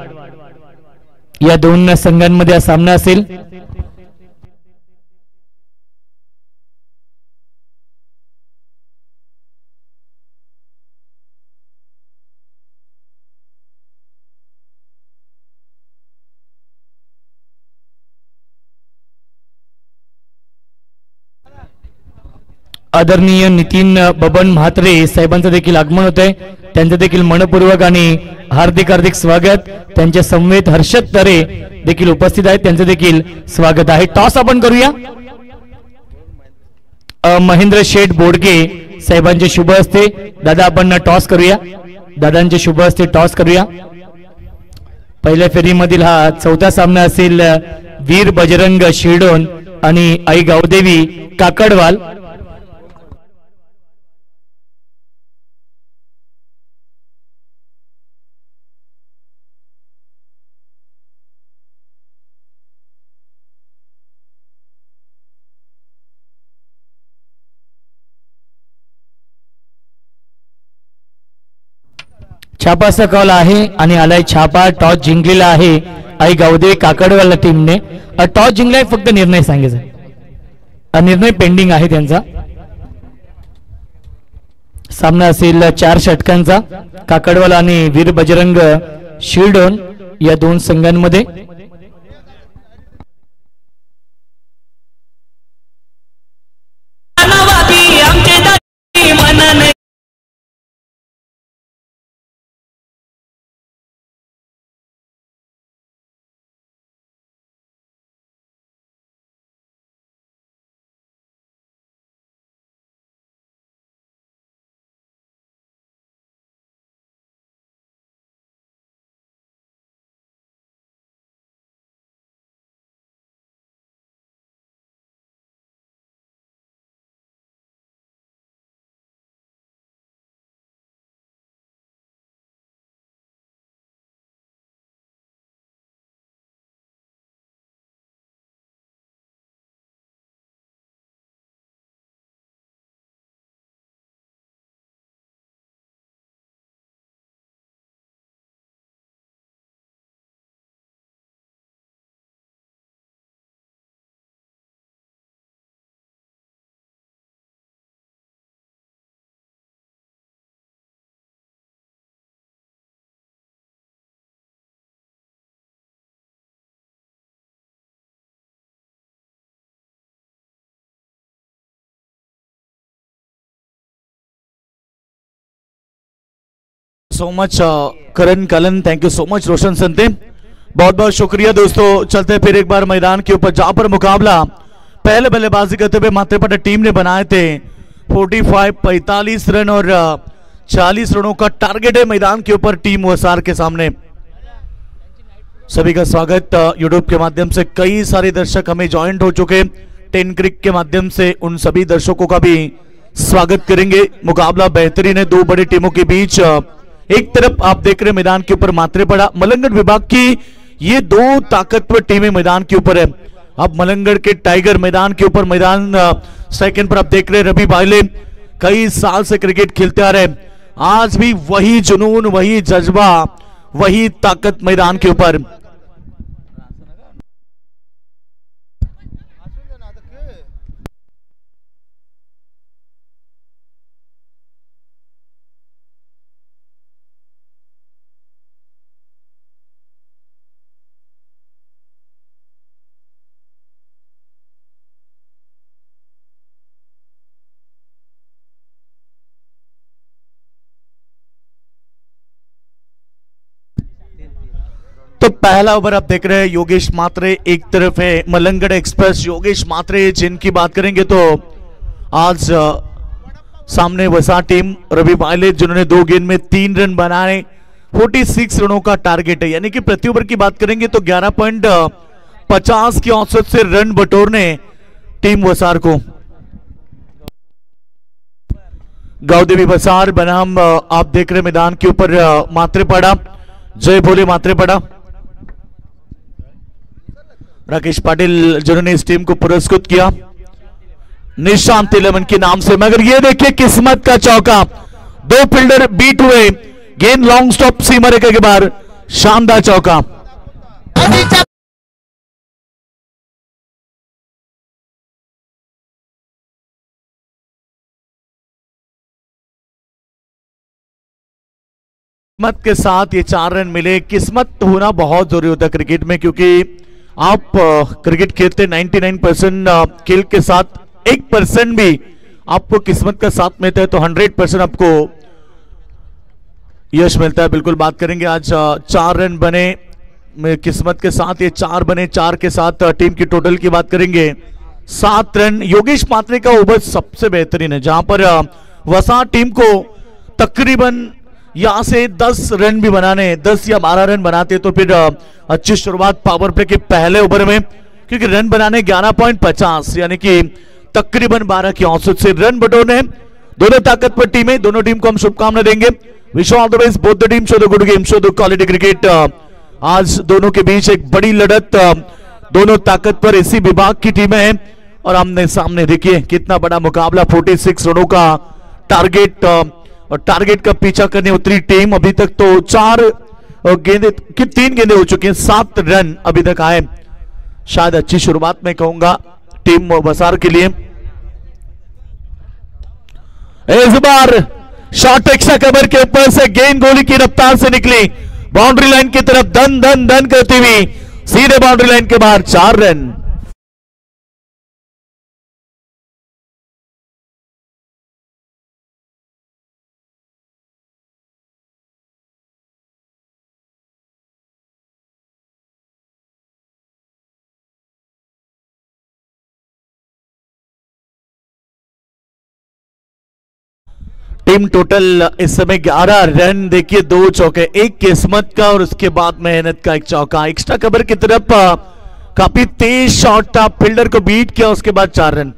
Speaker 1: या 2 संघांमध्ये हा सामना असेल. आदरणीय नितीन बबन म्हात्रे साहेबांचं देखील आगमन होत आहे. त्यांचं देखील मनपूर्वक आणि हार्दिक हार्दिक स्वागत. त्यांच्या समवेत हर्षद तरे देखील उपस्थित आहेत, त्यांचं देखील स्वागत आहे. टॉस आपण करूया. महेंद्र शेठ बोडके साहेबांचे शुभ हस्ते दादा आपण टॉस करूया. दादांचे शुभ हस्ते टॉस करूया. पहिल्या फेरीमधील हा 4था सामना असेल वीर बजरंग शिरडोन आणि आई गावदेवी काकडवाल. छापाचा कॉल आहे आणि आलाय छापा. टॉस जिंकलेला आहे आई गावदेवी काकडवाल टीमने. टॉस जिंकलाय, फक्त निर्णय सांगायचा, निर्णय पेंडिंग आहे त्यांचा. सामना असेल 4 षटकांचा काकडवाल आणि वीर बजरंग शिरडोन या 2 संघांमध्ये.
Speaker 3: So much Karan Kalan, thank you so much Roshan Sante, बहुत बहुत शुक्रिया दोस्तों। चलते फिर एक बार मैदान के ऊपर, जहां पर मुकाबला पहले बल्लेबाजी करते हुए मात्रेपट्टा टीम ने बनाए थे 45 रन और 40 रनों का टारगेट है मैदान के ऊपर टीम वसार के सामने। सभी का स्वागत यूट्यूब के माध्यम से, कई सारे दर्शक हमें ज्वाइंट हो चुके, 10 क्रिक के माध्यम से उन सभी दर्शकों का भी स्वागत करेंगे। मुकाबला बेहतरीन है दो बड़ी टीमों के बीच। एक तरफ आप देख रहे मैदान के ऊपर मात्रेपड़ा मलंगड़ विभाग की ये दो ताकतवर टीमें मैदान के ऊपर है। अब मलंगड़ के टाइगर मैदान के ऊपर, मैदान सेकंड पर आप देख रहे रवि भाईले, कई साल से क्रिकेट खेलते आ रहे, आज भी वही जुनून, वही जज्बा, वही ताकत मैदान के ऊपर। तो पहला ओवर आप देख रहे हैं योगेश मात्रे एक तरफ है, मलंगड़ एक्सप्रेस योगेश मात्रे जिनकी बात करेंगे तो आज सामने वसा टीम रवि भाईले जिन्होंने 2 गेंद में 3 रन बनाए, 46 रनों का टारगेट है, यानी कि प्रति ओवर की बात करेंगे तो 11.50 की औसत से रन बटोरने टीम वसार को। गावदेवी वसार बनाम आप देख रहे मैदान के ऊपर मात्रेपड़ा, जय भोले मात्रेपड़ा, राकेश पाटिल जिन्होंने इस टीम को पुरस्कृत किया निशांत तिलमन के नाम से। मगर ये देखिए किस्मत का चौका, 2 फील्डर बीट हुए, गेंद लॉन्ग स्टॉप सीमा रेखा के बाहर, शानदार चौका। किस्मत के साथ ये 4 रन मिले। किस्मत होना बहुत जरूरी होता है क्रिकेट में, क्योंकि आप क्रिकेट खेलते 99% खेल के साथ 1% भी आपको किस्मत का साथ मिलता है तो 100% आपको यश मिलता है। बिल्कुल बात करेंगे आज 4 रन बने किस्मत के साथ, ये 4 बने, 4 के साथ टीम की टोटल की बात करेंगे 7 रन। योगेश मात्रे का ओवर सबसे बेहतरीन है, जहां पर वसा टीम को तकरीबन यहां से 10 रन भी बनाने, 10 या 12 रन बनाते तो फिर अच्छी शुरुआत पावर प्ले के पहले ओवर में, क्योंकि रन बनाने 11.50 यानी कि तकरीबन 12 की औसत से रन बटोरने। दोनों ताकतवर टीमें, दोनों टीम को हम शुभकामनाएं देंगे। Wish all the best both the team, show the good game, show the quality cricket. आज दोनों के बीच एक बड़ी लड़त, दोनों ताकतवर इसी विभाग की टीमें हैं और आमने सामने देखिए कितना बड़ा मुकाबला, 46 रनों का टारगेट और टारगेट का पीछा करने उतरी टीम। अभी तक तो 4 गेंदे की 3 गेंदे हो चुकी हैं, 7 रन अभी तक आए। शायद अच्छी शुरुआत मैं कहूंगा टीम वसार के लिए। इस बार शॉट एक्स्ट्रा कवर के ऊपर से गेंद गोली की रफ्तार से निकली, बाउंड्री लाइन की तरफ धन धन धन करती हुई सीधे बाउंड्री लाइन के बाहर, 4 रन। टीम टोटल इस समय 11 रन। देखिए 2 चौके, एक किस्मत का और उसके बाद मेहनत का एक चौका। एक्स्ट्रा कवर की तरफ काफी तेज शॉट था, फील्डर को बीट किया, उसके बाद 4 रन।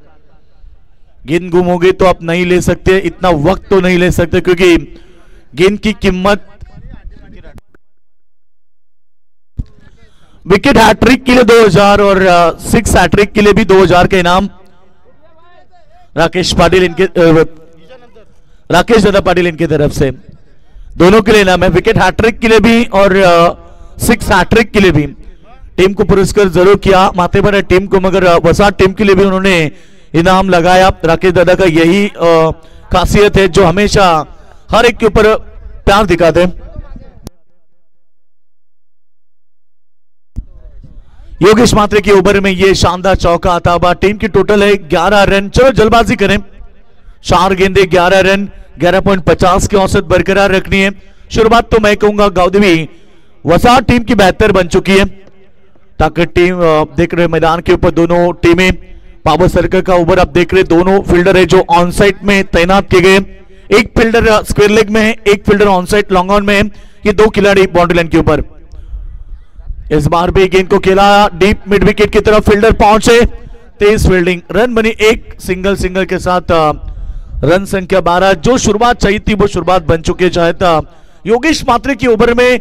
Speaker 3: गेंद गुम हो गई तो आप नहीं ले सकते, इतना वक्त तो नहीं ले सकते, क्योंकि गेंद की कीमत। विकेट हैट्रिक के लिए 2000 और 6 हैट्रिक के लिए भी 2000 का इनाम राकेश पाटिल इनके राकेश दादा पाटिल इनकी तरफ से, दोनों के लिए इनाम है। विकेट हैट्रिक के लिए भी और 6 हैट्रिक के लिए भी टीम को पुरस्कार जरूर किया मातेपड़ा टीम को, मगर वसाट टीम के लिए भी उन्होंने इनाम लगाया। राकेश दादा का यही खासियत है जो हमेशा हर एक के ऊपर प्यार दिखाते हैं। योगेश मात्रे के ओवर में ये शानदार चौका आता हुआ। टीम की टोटल है 11 रन। चलो जल्दबाजी करें, 4 गेंदे 11 रन, 11.50 की औसत बरकरार रखनी है। शुरुआत तो मैं कहूंगा गावदेवी वसाहत टीम की बेहतर बन चुकी है, ताकि टीम देख रहे मैदान के ऊपर दोनों टीमें पावर सर्कल का ओवर आप देख रहे दोनों फील्डर है जो ऑन साइड में तैनात किए गए, एक फील्डर स्क्वायर लेग में है, एक fielder on side long on में है, ये दो खिलाड़ी बाउंड्री लाइन के ऊपर। इस बार भी गेंद को खेला डीप मिड विकेट की तरफ, फील्डर पहुंचे, तेज फील्डिंग, रन बनी, एक सिंगल के साथ रन संख्या 12। जो शुरुआत चाहिए थी वो शुरुआत बन चुकी है। चाहे योगेश मात्रे की ओवर में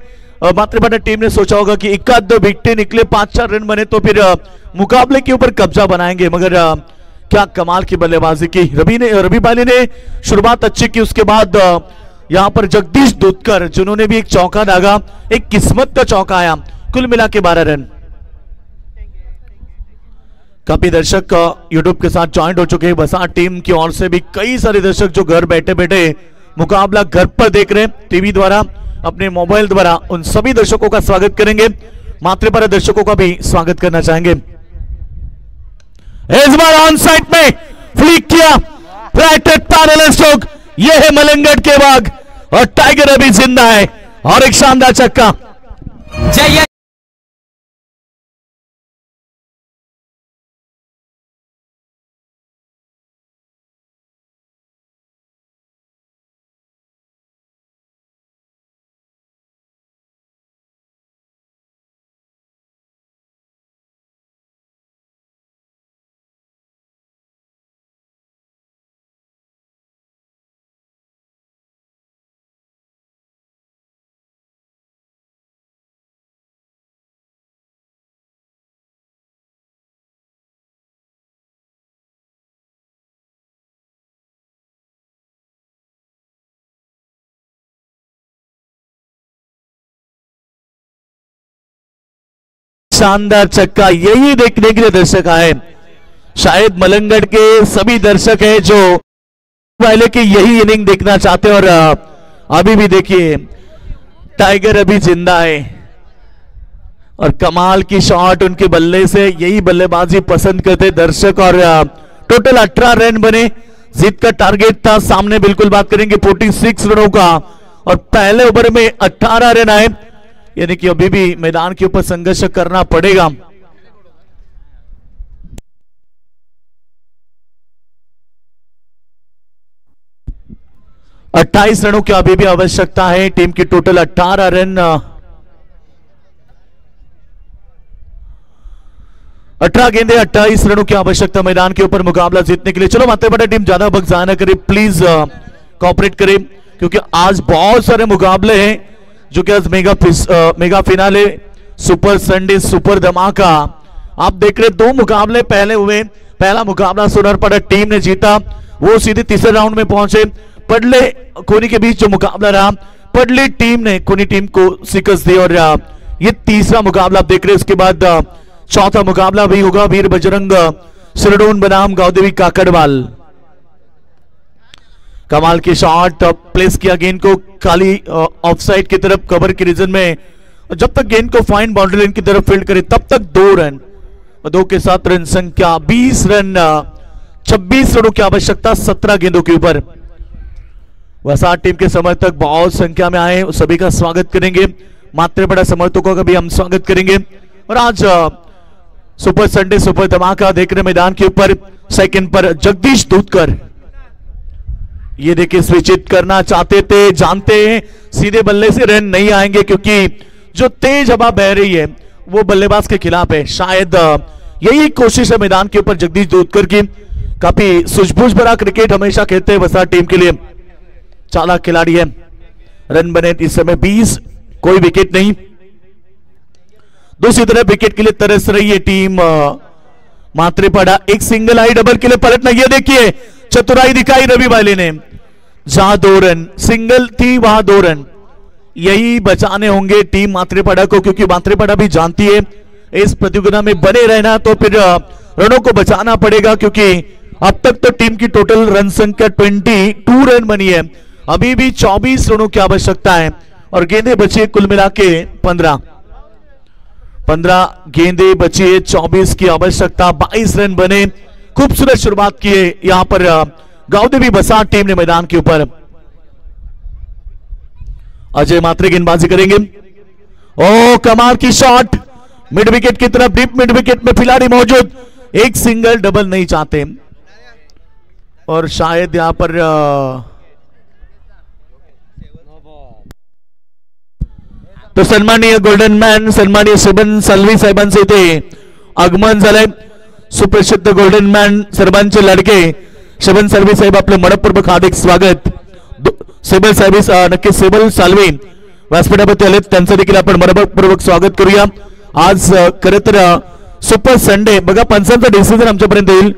Speaker 3: मात्रेपाड़ा टीम ने सोचा होगा कि एक आध दो विकेट निकले, 5-4 रन बने तो फिर मुकाबले के ऊपर कब्जा बनाएंगे, मगर क्या कमाल की बल्लेबाजी की रवि बाली ने शुरुआत अच्छी की। उसके बाद यहां पर जगदीश दूधकर जिन्होंने भी एक चौका दागा, एक किस्मत का चौका आया, कुल मिला के 12 रन। काफी दर्शक यूट्यूब के साथ ज्वाइंट हो चुके हैं वसाहत टीम की ओर से भी, कई सारे दर्शक जो घर बैठे बैठे मुकाबला घर पर देख रहे हैं टीवी द्वारा, अपने मोबाइल द्वारा, उन सभी दर्शकों का स्वागत करेंगे। मात्रेपाड़ा दर्शकों का भी स्वागत करना चाहेंगे। इस बार ऑन साइड में फ्लिक किया, फ्लैटेड पैरेलल स्ट्रोक, यह है मलंगड़ के बाग और टाइगर अभी जिंदा है और एक शानदार छक्का।
Speaker 1: जय
Speaker 3: शानदार छक्का, यही देखने के लिए दर्शक आए, शायद मलंगड़ के सभी दर्शक हैं जो पहले की यही इनिंग देखना चाहते हैं। और अभी भी देखिए टाइगर अभी जिंदा है और कमाल की शॉट उनके बल्ले से, यही बल्लेबाजी पसंद करते दर्शक। और टोटल 18 रन बने, जीत का टारगेट था सामने, बिल्कुल बात करेंगे 46 रनों का, और पहले ओवर में 18 रन आए, यानी कि अभी भी मैदान के ऊपर संघर्ष करना पड़ेगा। अट्ठाईस रनों की अभी भी आवश्यकता है, टीम की टोटल 18 रन, 18 गेंदे 28 रनों की आवश्यकता मैदान के ऊपर मुकाबला जीतने के लिए। चलो मात्रेपाड़ा टीम ज्यादा वक्त जाया ना करे, प्लीज कोऑपरेट करें, क्योंकि आज बहुत सारे मुकाबले हैं जो कि आज mega finale, super Sunday, super धमाका। आप देख रहे 2 मुकाबले पहले हुए, पहला मुकाबला सोनारपाड़ा टीम ने जीता, वो सीधे तीसरे राउंड में पहुंचे। पडले कोनी के बीच जो मुकाबला रहा, पडले टीम ने कोनी टीम को शिकस्त दी, और ये तीसरा मुकाबला आप देख रहे हैं। उसके बाद चौथा मुकाबला भी होगा, वीर बजरंग सिरडोन बनाम गावदेवी काकड़वाल। कमाल की शॉट, प्लेस किया गेंद को खाली ऑफसाइड की तरफ कवर के रीजन में, जब तक गेंद को फाइन बाउंड्री लाइन की तरफ फील्ड करे तब तक 2 रन, 2 के साथ रन संख्या 20 रन, 26 रनों की आवश्यकता 17 गेंदों के ऊपर। वसाहत टीम के समर्थक बहुत संख्या में आए, सभी का स्वागत करेंगे, मात्रेपाड़ा समर्थकों का भी हम स्वागत करेंगे। और आज सुपर संडे सुपर धमाका देख रहे मैदान के ऊपर, सेकंड पर जगदीश दूधकर, ये देखिए स्विचित करना चाहते थे, जानते हैं सीधे बल्ले से रन नहीं आएंगे, क्योंकि जो तेज हवा बह रही है वो बल्लेबाज के खिलाफ है। शायद यही कोशिश है मैदान के ऊपर जगदीश दूधकर की। काफी सूझबूझ भरा क्रिकेट हमेशा खेलते हैं वसाहत टीम के लिए, चालाक खिलाड़ी है। रन बने इस समय 20, कोई विकेट नहीं। दूसरी तरफ विकेट के लिए तरस रही है टीम मात्रेपाड़ा, एक सिंगल आई डबल के लिए पलटना, ये देखिए चतुराई दिखाई रवि बाली ने, जहां 2 रन सिंगल थी वहां 2 रन, यही बचाने होंगे टीम मात्रेपाड़ा को, क्योंकि मात्रेपाड़ा भी जानती है इस प्रतियोगिता में बने रहना तो फिर रनों को बचाना पड़ेगा, क्योंकि अब तक तो टीम की टोटल रन संख्या 22 रन बनी है, अभी भी 24 रनों की आवश्यकता है, और गेंदें बची है कुल मिला के 15 गेंदें बची है, 24 की आवश्यकता, 22 रन बने। खूबसूरत शुरुआत की है यहां पर गावदेवी वसाहत टीम ने मैदान के ऊपर। अजय मात्रे गेंदबाजी करेंगे। ओ कमाल की शॉट, मिड विकेट की तरफ, डीप मिड विकेट में खिलाड़ी मौजूद, एक सिंगल डबल नहीं चाहते और शायद यहां पर तो सन्माननीय गोल्डन मॅन सन्माननीय शबन सालवी साहेबांचे इथे आगमन झालंय। सुप्रसिद्ध गोल्डन मॅन सर्वांचे लाडके शबन सालवी साहेब, आपलं मनपूर्वक हार्दिक स्वागत। सेबल साहेब नक्की सेबल सालवे व्यासपीठावरती आलेत, त्यांचं देखील आपण मनपूर्वक स्वागत करूया। आज खरं तर सुपर संडे बघा, पंचांचा डिसिजन आमच्यापर्यंत येईल।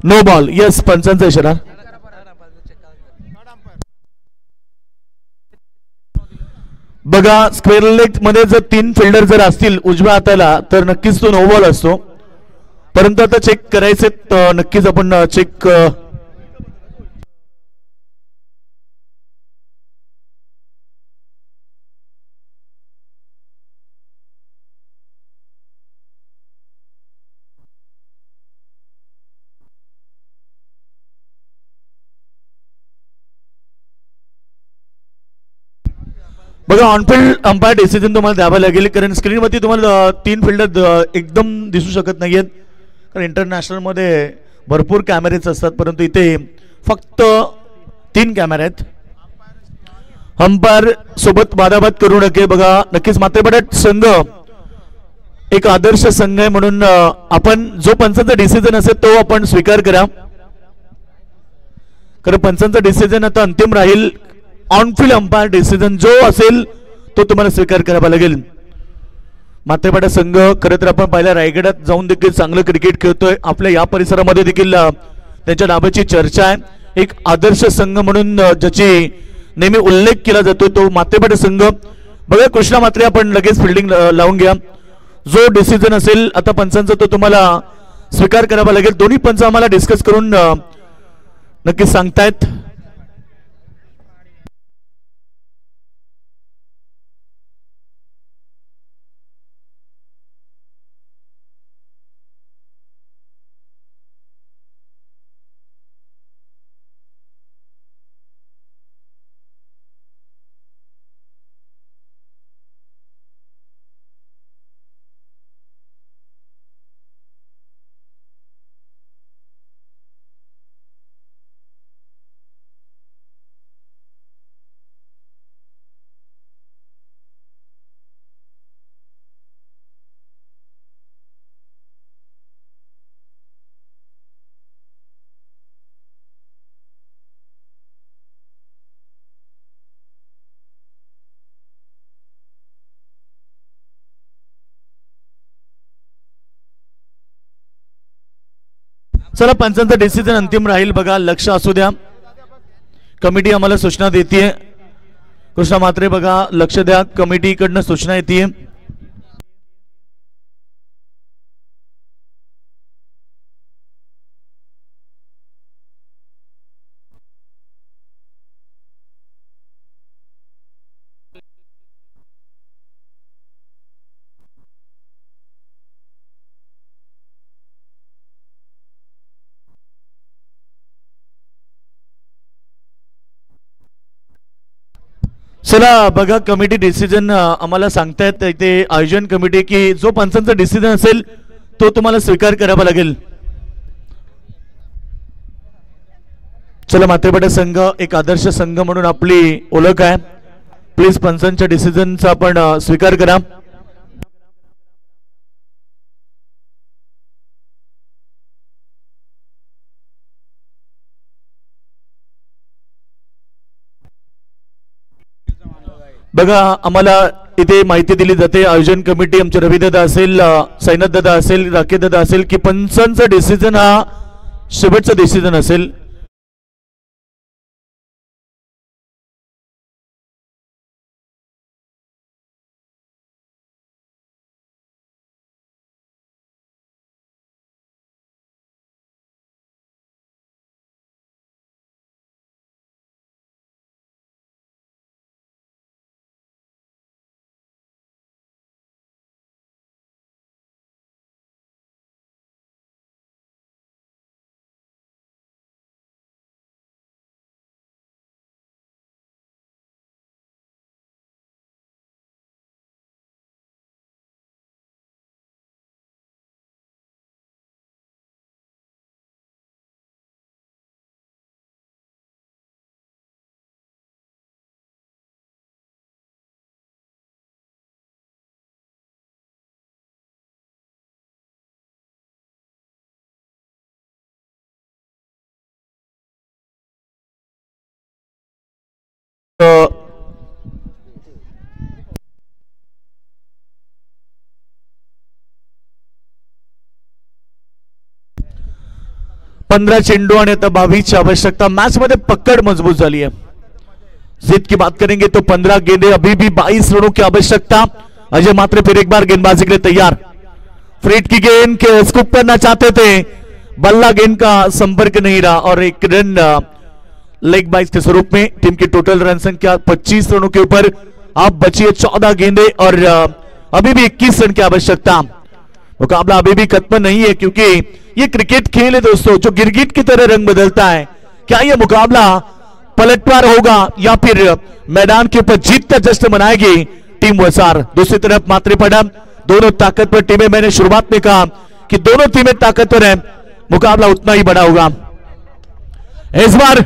Speaker 3: नो बॉल, यस, पंचांचा इशारा। बघा स्क्वेअर लेग मध्ये जर 3 फिल्डर जर असतील उजव्या हाताला तर नक्कीच तो नो बॉल असतो, परंतु आता चेक करायचे तर नक्कीच आपण चेक बघा ऑनफिल्ड अंपायर डिसिजन तुम्हाला द्यावं लागेल, कारण स्क्रीनवरती तुम्हाला 3 फिल्डर एकदम दिसू शकत नाहीयेत, कारण इंटरनॅशनल मध्ये भरपूर कॅमेरेच असतात, परंतु इथे फक्त 3 कॅमेरे आहेत। अंपायर सोबत वादावाद करू नये बघा। नक्कीच मातेबडाट संघ एक आदर्श संघ आहे, म्हणून आपण जो पंचांचा डिसिजन असेल तो आपण स्वीकार करा, कारण पंचांचा डिसिजन आता अंतिम राहील। ऑनफिल्ड अंपायर डिसिजन जो असेल तो तुम्हाला स्वीकार करावा लागेल। मातेपाडा संघ खरं तर आपण पहिल्या रायगडात जाऊन देखील चांगलं क्रिकेट खेळतोय, आपल्या या परिसरामध्ये देखील त्यांच्या नावाची चर्चा आहे। एक आदर्श संघ म्हणून ज्याची नेहमी उल्लेख केला जातो तो मातेपाडा संघ। बघा कृष्णा मात्रे, आपण लगेच फिल्डिंग लावून घ्या। जो डिसिजन असेल आता पंचांचा तो तुम्हाला स्वीकार करावा लागेल। दोन्ही पंच आम्हाला डिस्कस करून नक्कीच सांगतायत। चला पंचांचा डिसिजन अंतिम राहील बघा, लक्ष असू द्या। कमिटी आम्हाला सूचना देते, कृष्णा मात्रे बघा लक्ष द्या, कमिटीकडनं सूचना येते। चला बघा कमिटी डिसिजन आम्हाला सांगतायत इथे आयोजन कमिटी की जो पंचांचा डिसिजन असेल तो तुम्हाला स्वीकार करावा लागेल। चला मातेपाडा संघ एक आदर्श संघ म्हणून आपली ओळख आहे, प्लीज पंचांच्या डिसिजनचा आपण स्वीकार करा। बघा आम्हाला इथे माहिती दिली जाते, आयोजन कमिटी आमचे रविदादा असेल, साईनाथ दादा असेल, राकेश दादा असेल की पंचांचा डिसिजन हा शेवटचा डिसिजन असेल। पंधरा चेंडू आणि आता 22ची आवश्यकता. मैच मध्ये पकड़ मजबूत झाली है. जीत की बात करेंगे तो 15 गेंदे, अभी भी 22 रनों की आवश्यकता. अजय मात्रे फिर एक बार गेंदबाजी के लिए तैयार. फ्रीट की गेंद के स्कूप करना चाहते थे, बल्ला गेंद का संपर्क नहीं रहा और एक रन लेग बाइस के स्वरूप में. टीम की टोटल रन संख्या 25 रनों के ऊपर अब बची है 14 गेंदे और अभी भी 21 रन की आवश्यकता. मुकाबला अभी भी खत्म नहीं है क्योंकि ये क्रिकेट खेल है दोस्तों, जो गिरगिट की तरह रंग बदलता है. क्या यह मुकाबला पलटवार होगा या फिर मैदान के ऊपर जीत का जश्न मनाएगी टीम वसार. दूसरी तरफ मात्रे पड़ा, दोनों ताकतवर टीमें. मैंने शुरुआत में कहा कि दोनों टीमें ताकतवर है, मुकाबला उतना ही बड़ा होगा. इस बार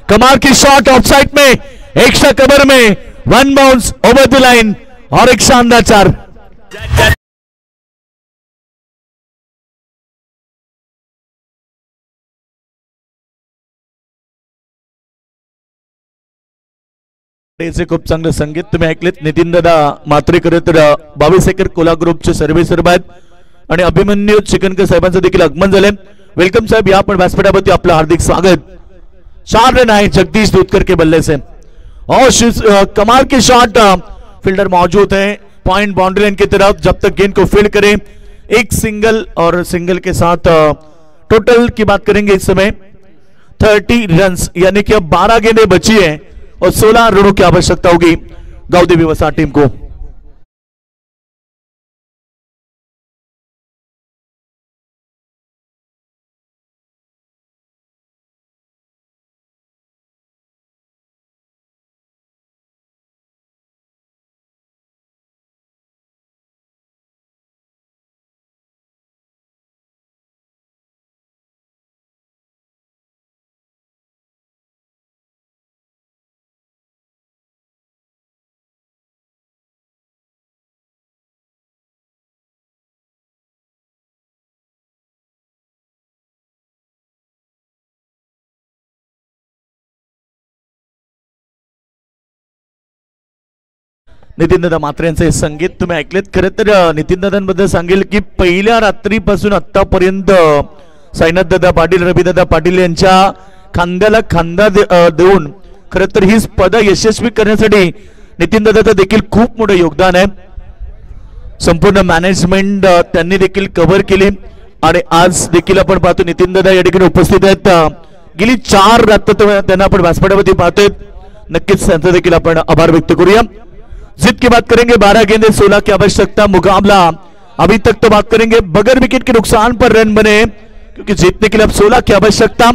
Speaker 3: कमाल की शॉट ऑफसाइड में, एक्स्ट्रा कवर में, one bounce over the line और एक शानदार चार. खूप चांगलं संगीत तुम्ही ऐकलेत. नितीन दादा मात्रेकर तर 22 एकर कोला ग्रुपचे सर्वे सर्व आहेत आणि अभिमन्यू चिकनकर साहेबांचं देखील आगमन झाले. वेलकम साहेब, या पण व्यासपीठावरती आपलं हार्दिक स्वागत. 4 रन आहे जगदीश दूधकर के बल्ले से और कमाल के शॉट. फील्डर मौजूद है पॉइंट बाउंड्री लाइन की तरफ. जब तक गेंद को फील्ड करें, एक सिंगल और सिंगल के साथ टोटल की बात करेंगे इस समय 30 रन, यानी कि अब 12 गेंदें बची है और 16 रनों की आवश्यकता होगी गांवदेवी वसा टीम को. नितीन दादा मात्रे यांचे संगीत तुम्ही ऐकलेत. खरं तर नितीन दादांबद्दल सांगेल की पहिल्या रात्रीपासून आतापर्यंत साईनाथ दादा पाटील, रवी दादा पाटील यांच्या खांद्याला खांदा देऊन खरं तर ही स्पर्धा यशस्वी करण्यासाठी नितीन दादाचं देखील खूप मोठं योगदान आहे. संपूर्ण मॅनेजमेंट त्यांनी देखील कव्हर केली आणि आज देखील आपण पाहतो नितीन दादा या ठिकाणी उपस्थित आहेत. गेली 4 रात्र त्यांना आपण व्यासपीठावरती पाहतोय. नक्कीच त्यांचा देखील आपण आभार व्यक्त करूया. जीत की बात करेंगे 12 गेंदे 16 की आवश्यकता. मुकाबला अभी तक तो बात करेंगे बगैर विकेट के नुकसान पर रन बने क्योंकि जीतने के लिए अब 16 की आवश्यकता.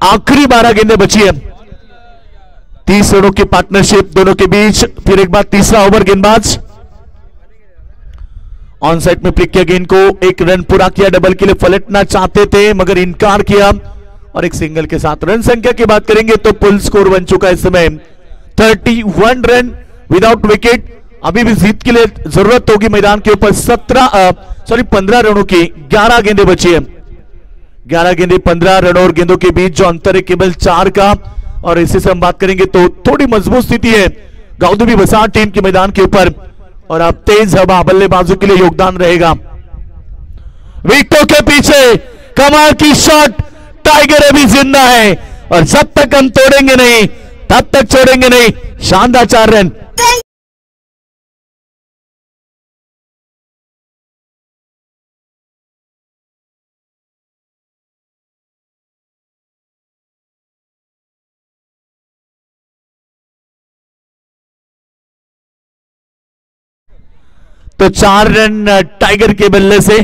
Speaker 3: आखिरी 12 गेंदें बची है. 30 रनों की पार्टनरशिप दोनों के बीच. फिर एक बार तीसरा ओवर. गेंदबाज ऑन साइड में फ्लिक किया गेंद को, एक रन पूरा किया. डबल के लिए पलटना चाहते थे मगर इनकार किया और एक सिंगल के साथ रन संख्या की बात करेंगे तो फुल स्कोर बन चुका है इस समय 31 रन विदाउट विकेट. अभी भी जीत के लिए जरूरत होगी मैदान के ऊपर 15 रनों की. 11 गेंदें बची है. 11 गेंदें 15 रनों और गेंदों के बीच जो अंतर है केवल 4 का. और इसी से हम बात करेंगे तो थोड़ी मजबूत स्थिति है गांवदेवी वसा टीम के मैदान के ऊपर और अब तेज हवा बल्लेबाजों के लिए योगदान रहेगा. विकेटों के पीछे कमाल की शॉट. टाइगर अभी जिंदा है और जब तक हम तोड़ेंगे नहीं तब तक छोड़ेंगे नहीं. शानदार 4 रन. तो 4 रन टाइगर के बल्ले से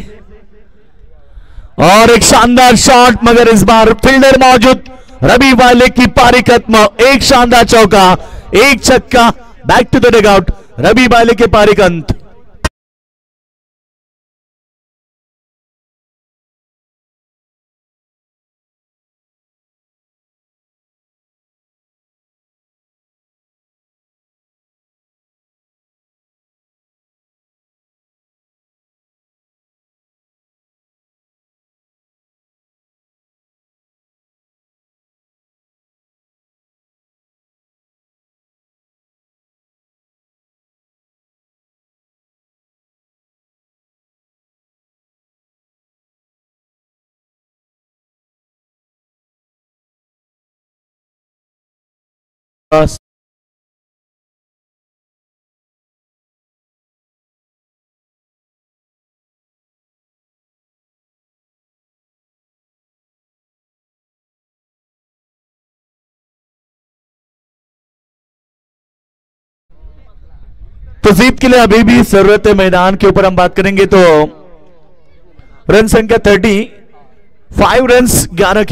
Speaker 3: और एक शानदार शॉट मगर इस बार फील्डर मौजूद. रवि वाले की पारी खत्म. एक शानदार चौका, एक छक्का. Back to the dugout. Ravi वाले के पारी का अंत. तो जीत के लिए अभी भी जरूरत है। मैदान के ऊपर हम बात करेंगे तो रन संख्या 35 रन, 11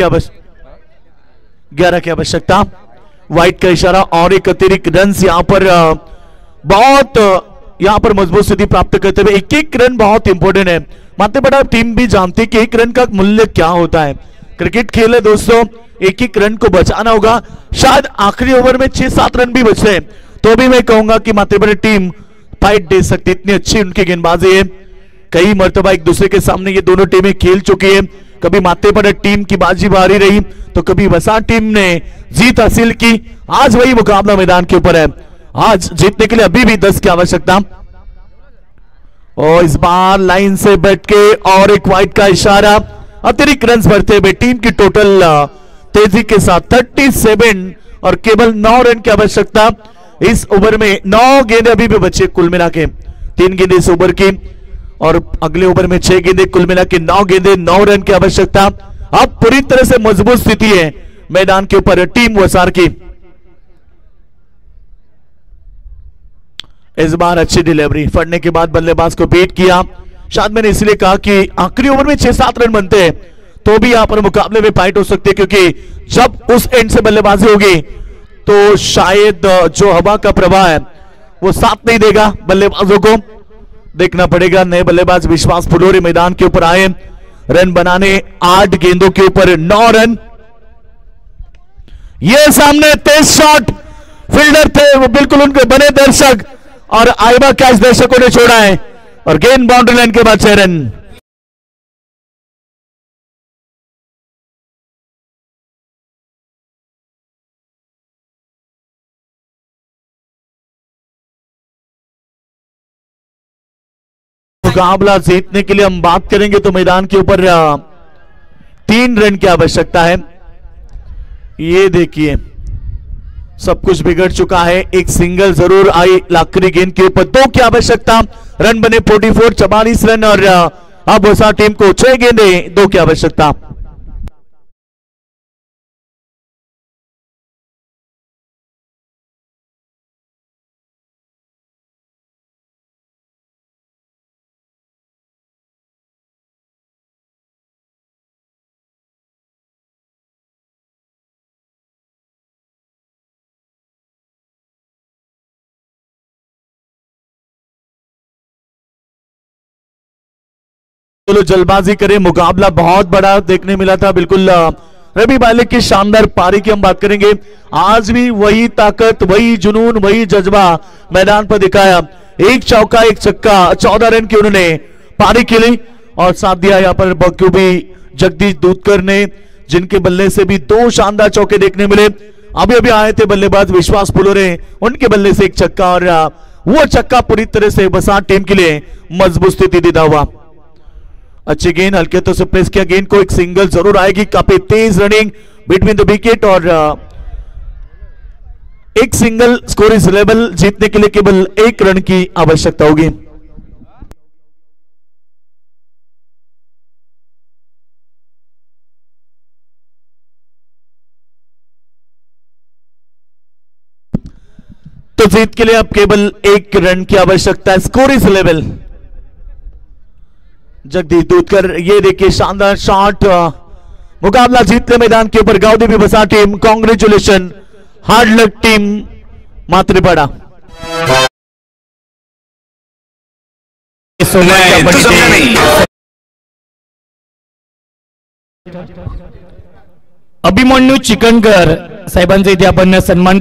Speaker 3: की आवश्यकता। व्हाइट का इशारा और एक अतिरिक्त रन यहां पर बहुत यहां पर मजबूत स्थिति प्राप्त करते हुए एक एक रन बहुत इंपॉर्टेंट है। माते बड़ा टीम भी जानती है कि एक रन का मूल्य क्या होता है। क्रिकेट खेल है दोस्तों, एक एक रन को बचाना होगा। शायद आखिरी ओवर में 6-7 रन भी बचे तो भी मैं कहूंगा कि माते बड़ी टीम फाइट दे सकती, इतनी अच्छी उनकी गेंदबाजी है। कई मर्तबा एक दूसरे के सामने ये दोनों टीमें खेल चुकी है। कभी माते बड़ा टीम की बाजी बारी रही तो कभी वसा टीम ने जीत हासिल की। आज वही मुकाबला मैदान के ऊपर है। आज जीतने के लिए अभी भी 10 की आवश्यकता। और इस बार लाइन से बैठ के और एक वाइड का इशारा, अतिरिक्त रन बढ़ते हुए टीम की टोटल तेजी के साथ 37 और केवल 9 रन की आवश्यकता। इस ओवर में 9 गेंदें अभी भी बचे कुल मिला के, 3 गेंदें इस ओवर की और अगले ओवर में 6 गेंदें, कुल मिला के 9 गेंदें, 9 रन की आवश्यकता। अब पूरी तरह से मजबूत स्थिति है मैदान के ऊपर टीम वसार की। इस बार अच्छी डिलीवरी, फड़ने के बाद बल्लेबाज को बीट किया। शायद मैंने इसलिए कहा कि आखिरी ओवर में 6-7 रन बनते हैं तो भी यहां पर मुकाबले में फाइट हो सकती है, क्योंकि जब उस एंड से बल्लेबाजी होगी तो शायद जो हवा का प्रवाह है वो साथ नहीं देगा। बल्लेबाजों को देखना पड़ेगा। नए बल्लेबाज विश्वास फुलोरी मैदान के ऊपर आए, रन बनाने 8 गेंदों के ऊपर 9 रन। ये सामने तेज शॉट, फील्डर थे वो बिल्कुल उनके बने दर्शक और आइबा कैच दर्शकों ने छोड़ा है और गेंद बाउंड्री लाइन के बाद 6 रन। मुकाबला जीतने के लिए हम बात करेंगे तो मैदान के ऊपर 3 रन की आवश्यकता है। ये देखिए सब कुछ बिगड़ चुका है। एक सिंगल जरूर आई आखिरी गेंद के ऊपर, 2 की आवश्यकता। रन बने 44, 44 रन और अब वसा टीम को 6 गेंदें, 2 की आवश्यकता। चलो जल्दबाजी करें, मुकाबला बहुत बड़ा देखने मिला था। बिल्कुल रवि बालिक की शानदार पारी की हम बात करेंगे। आज भी वही ताकत, वही जुनून, वही जज्बा मैदान पर दिखाया। एक चौका एक छक्का, 14 रन की उन्होंने पारी खेली और साथ दिया यहाँ पर बखूबी जगदीश दूधकर ने, जिनके बल्ले से भी 2 शानदार चौके देखने मिले। अभी अभी आए थे बल्लेबाज विश्वास फुलोरे, उनके बल्ले से एक छक्का और वो छक्का पूरी तरह से वसा टीम के लिए मजबूत स्थिति देता हुआ। अच्छी गेंद, हल्के तो से प्रेस किया गेंद को, एक सिंगल जरूर आएगी। काफी तेज रनिंग बिटवीन द विकेट और एक सिंगल स्कोर इज लेवल। जीतने के लिए केवल 1 रन की आवश्यकता होगी। तो जीत के लिए अब केवल 1 रन की आवश्यकता है। Score is level. Jagdish Dudhkar, ये देखिए शानदार शॉट। मुकाबला जीतने मैदान के ऊपर गांव बसा team. Congratulation, hard luck team Matrupada.
Speaker 1: Abhimanyu Chikankar साहेबांचा इथे आपण सन्मान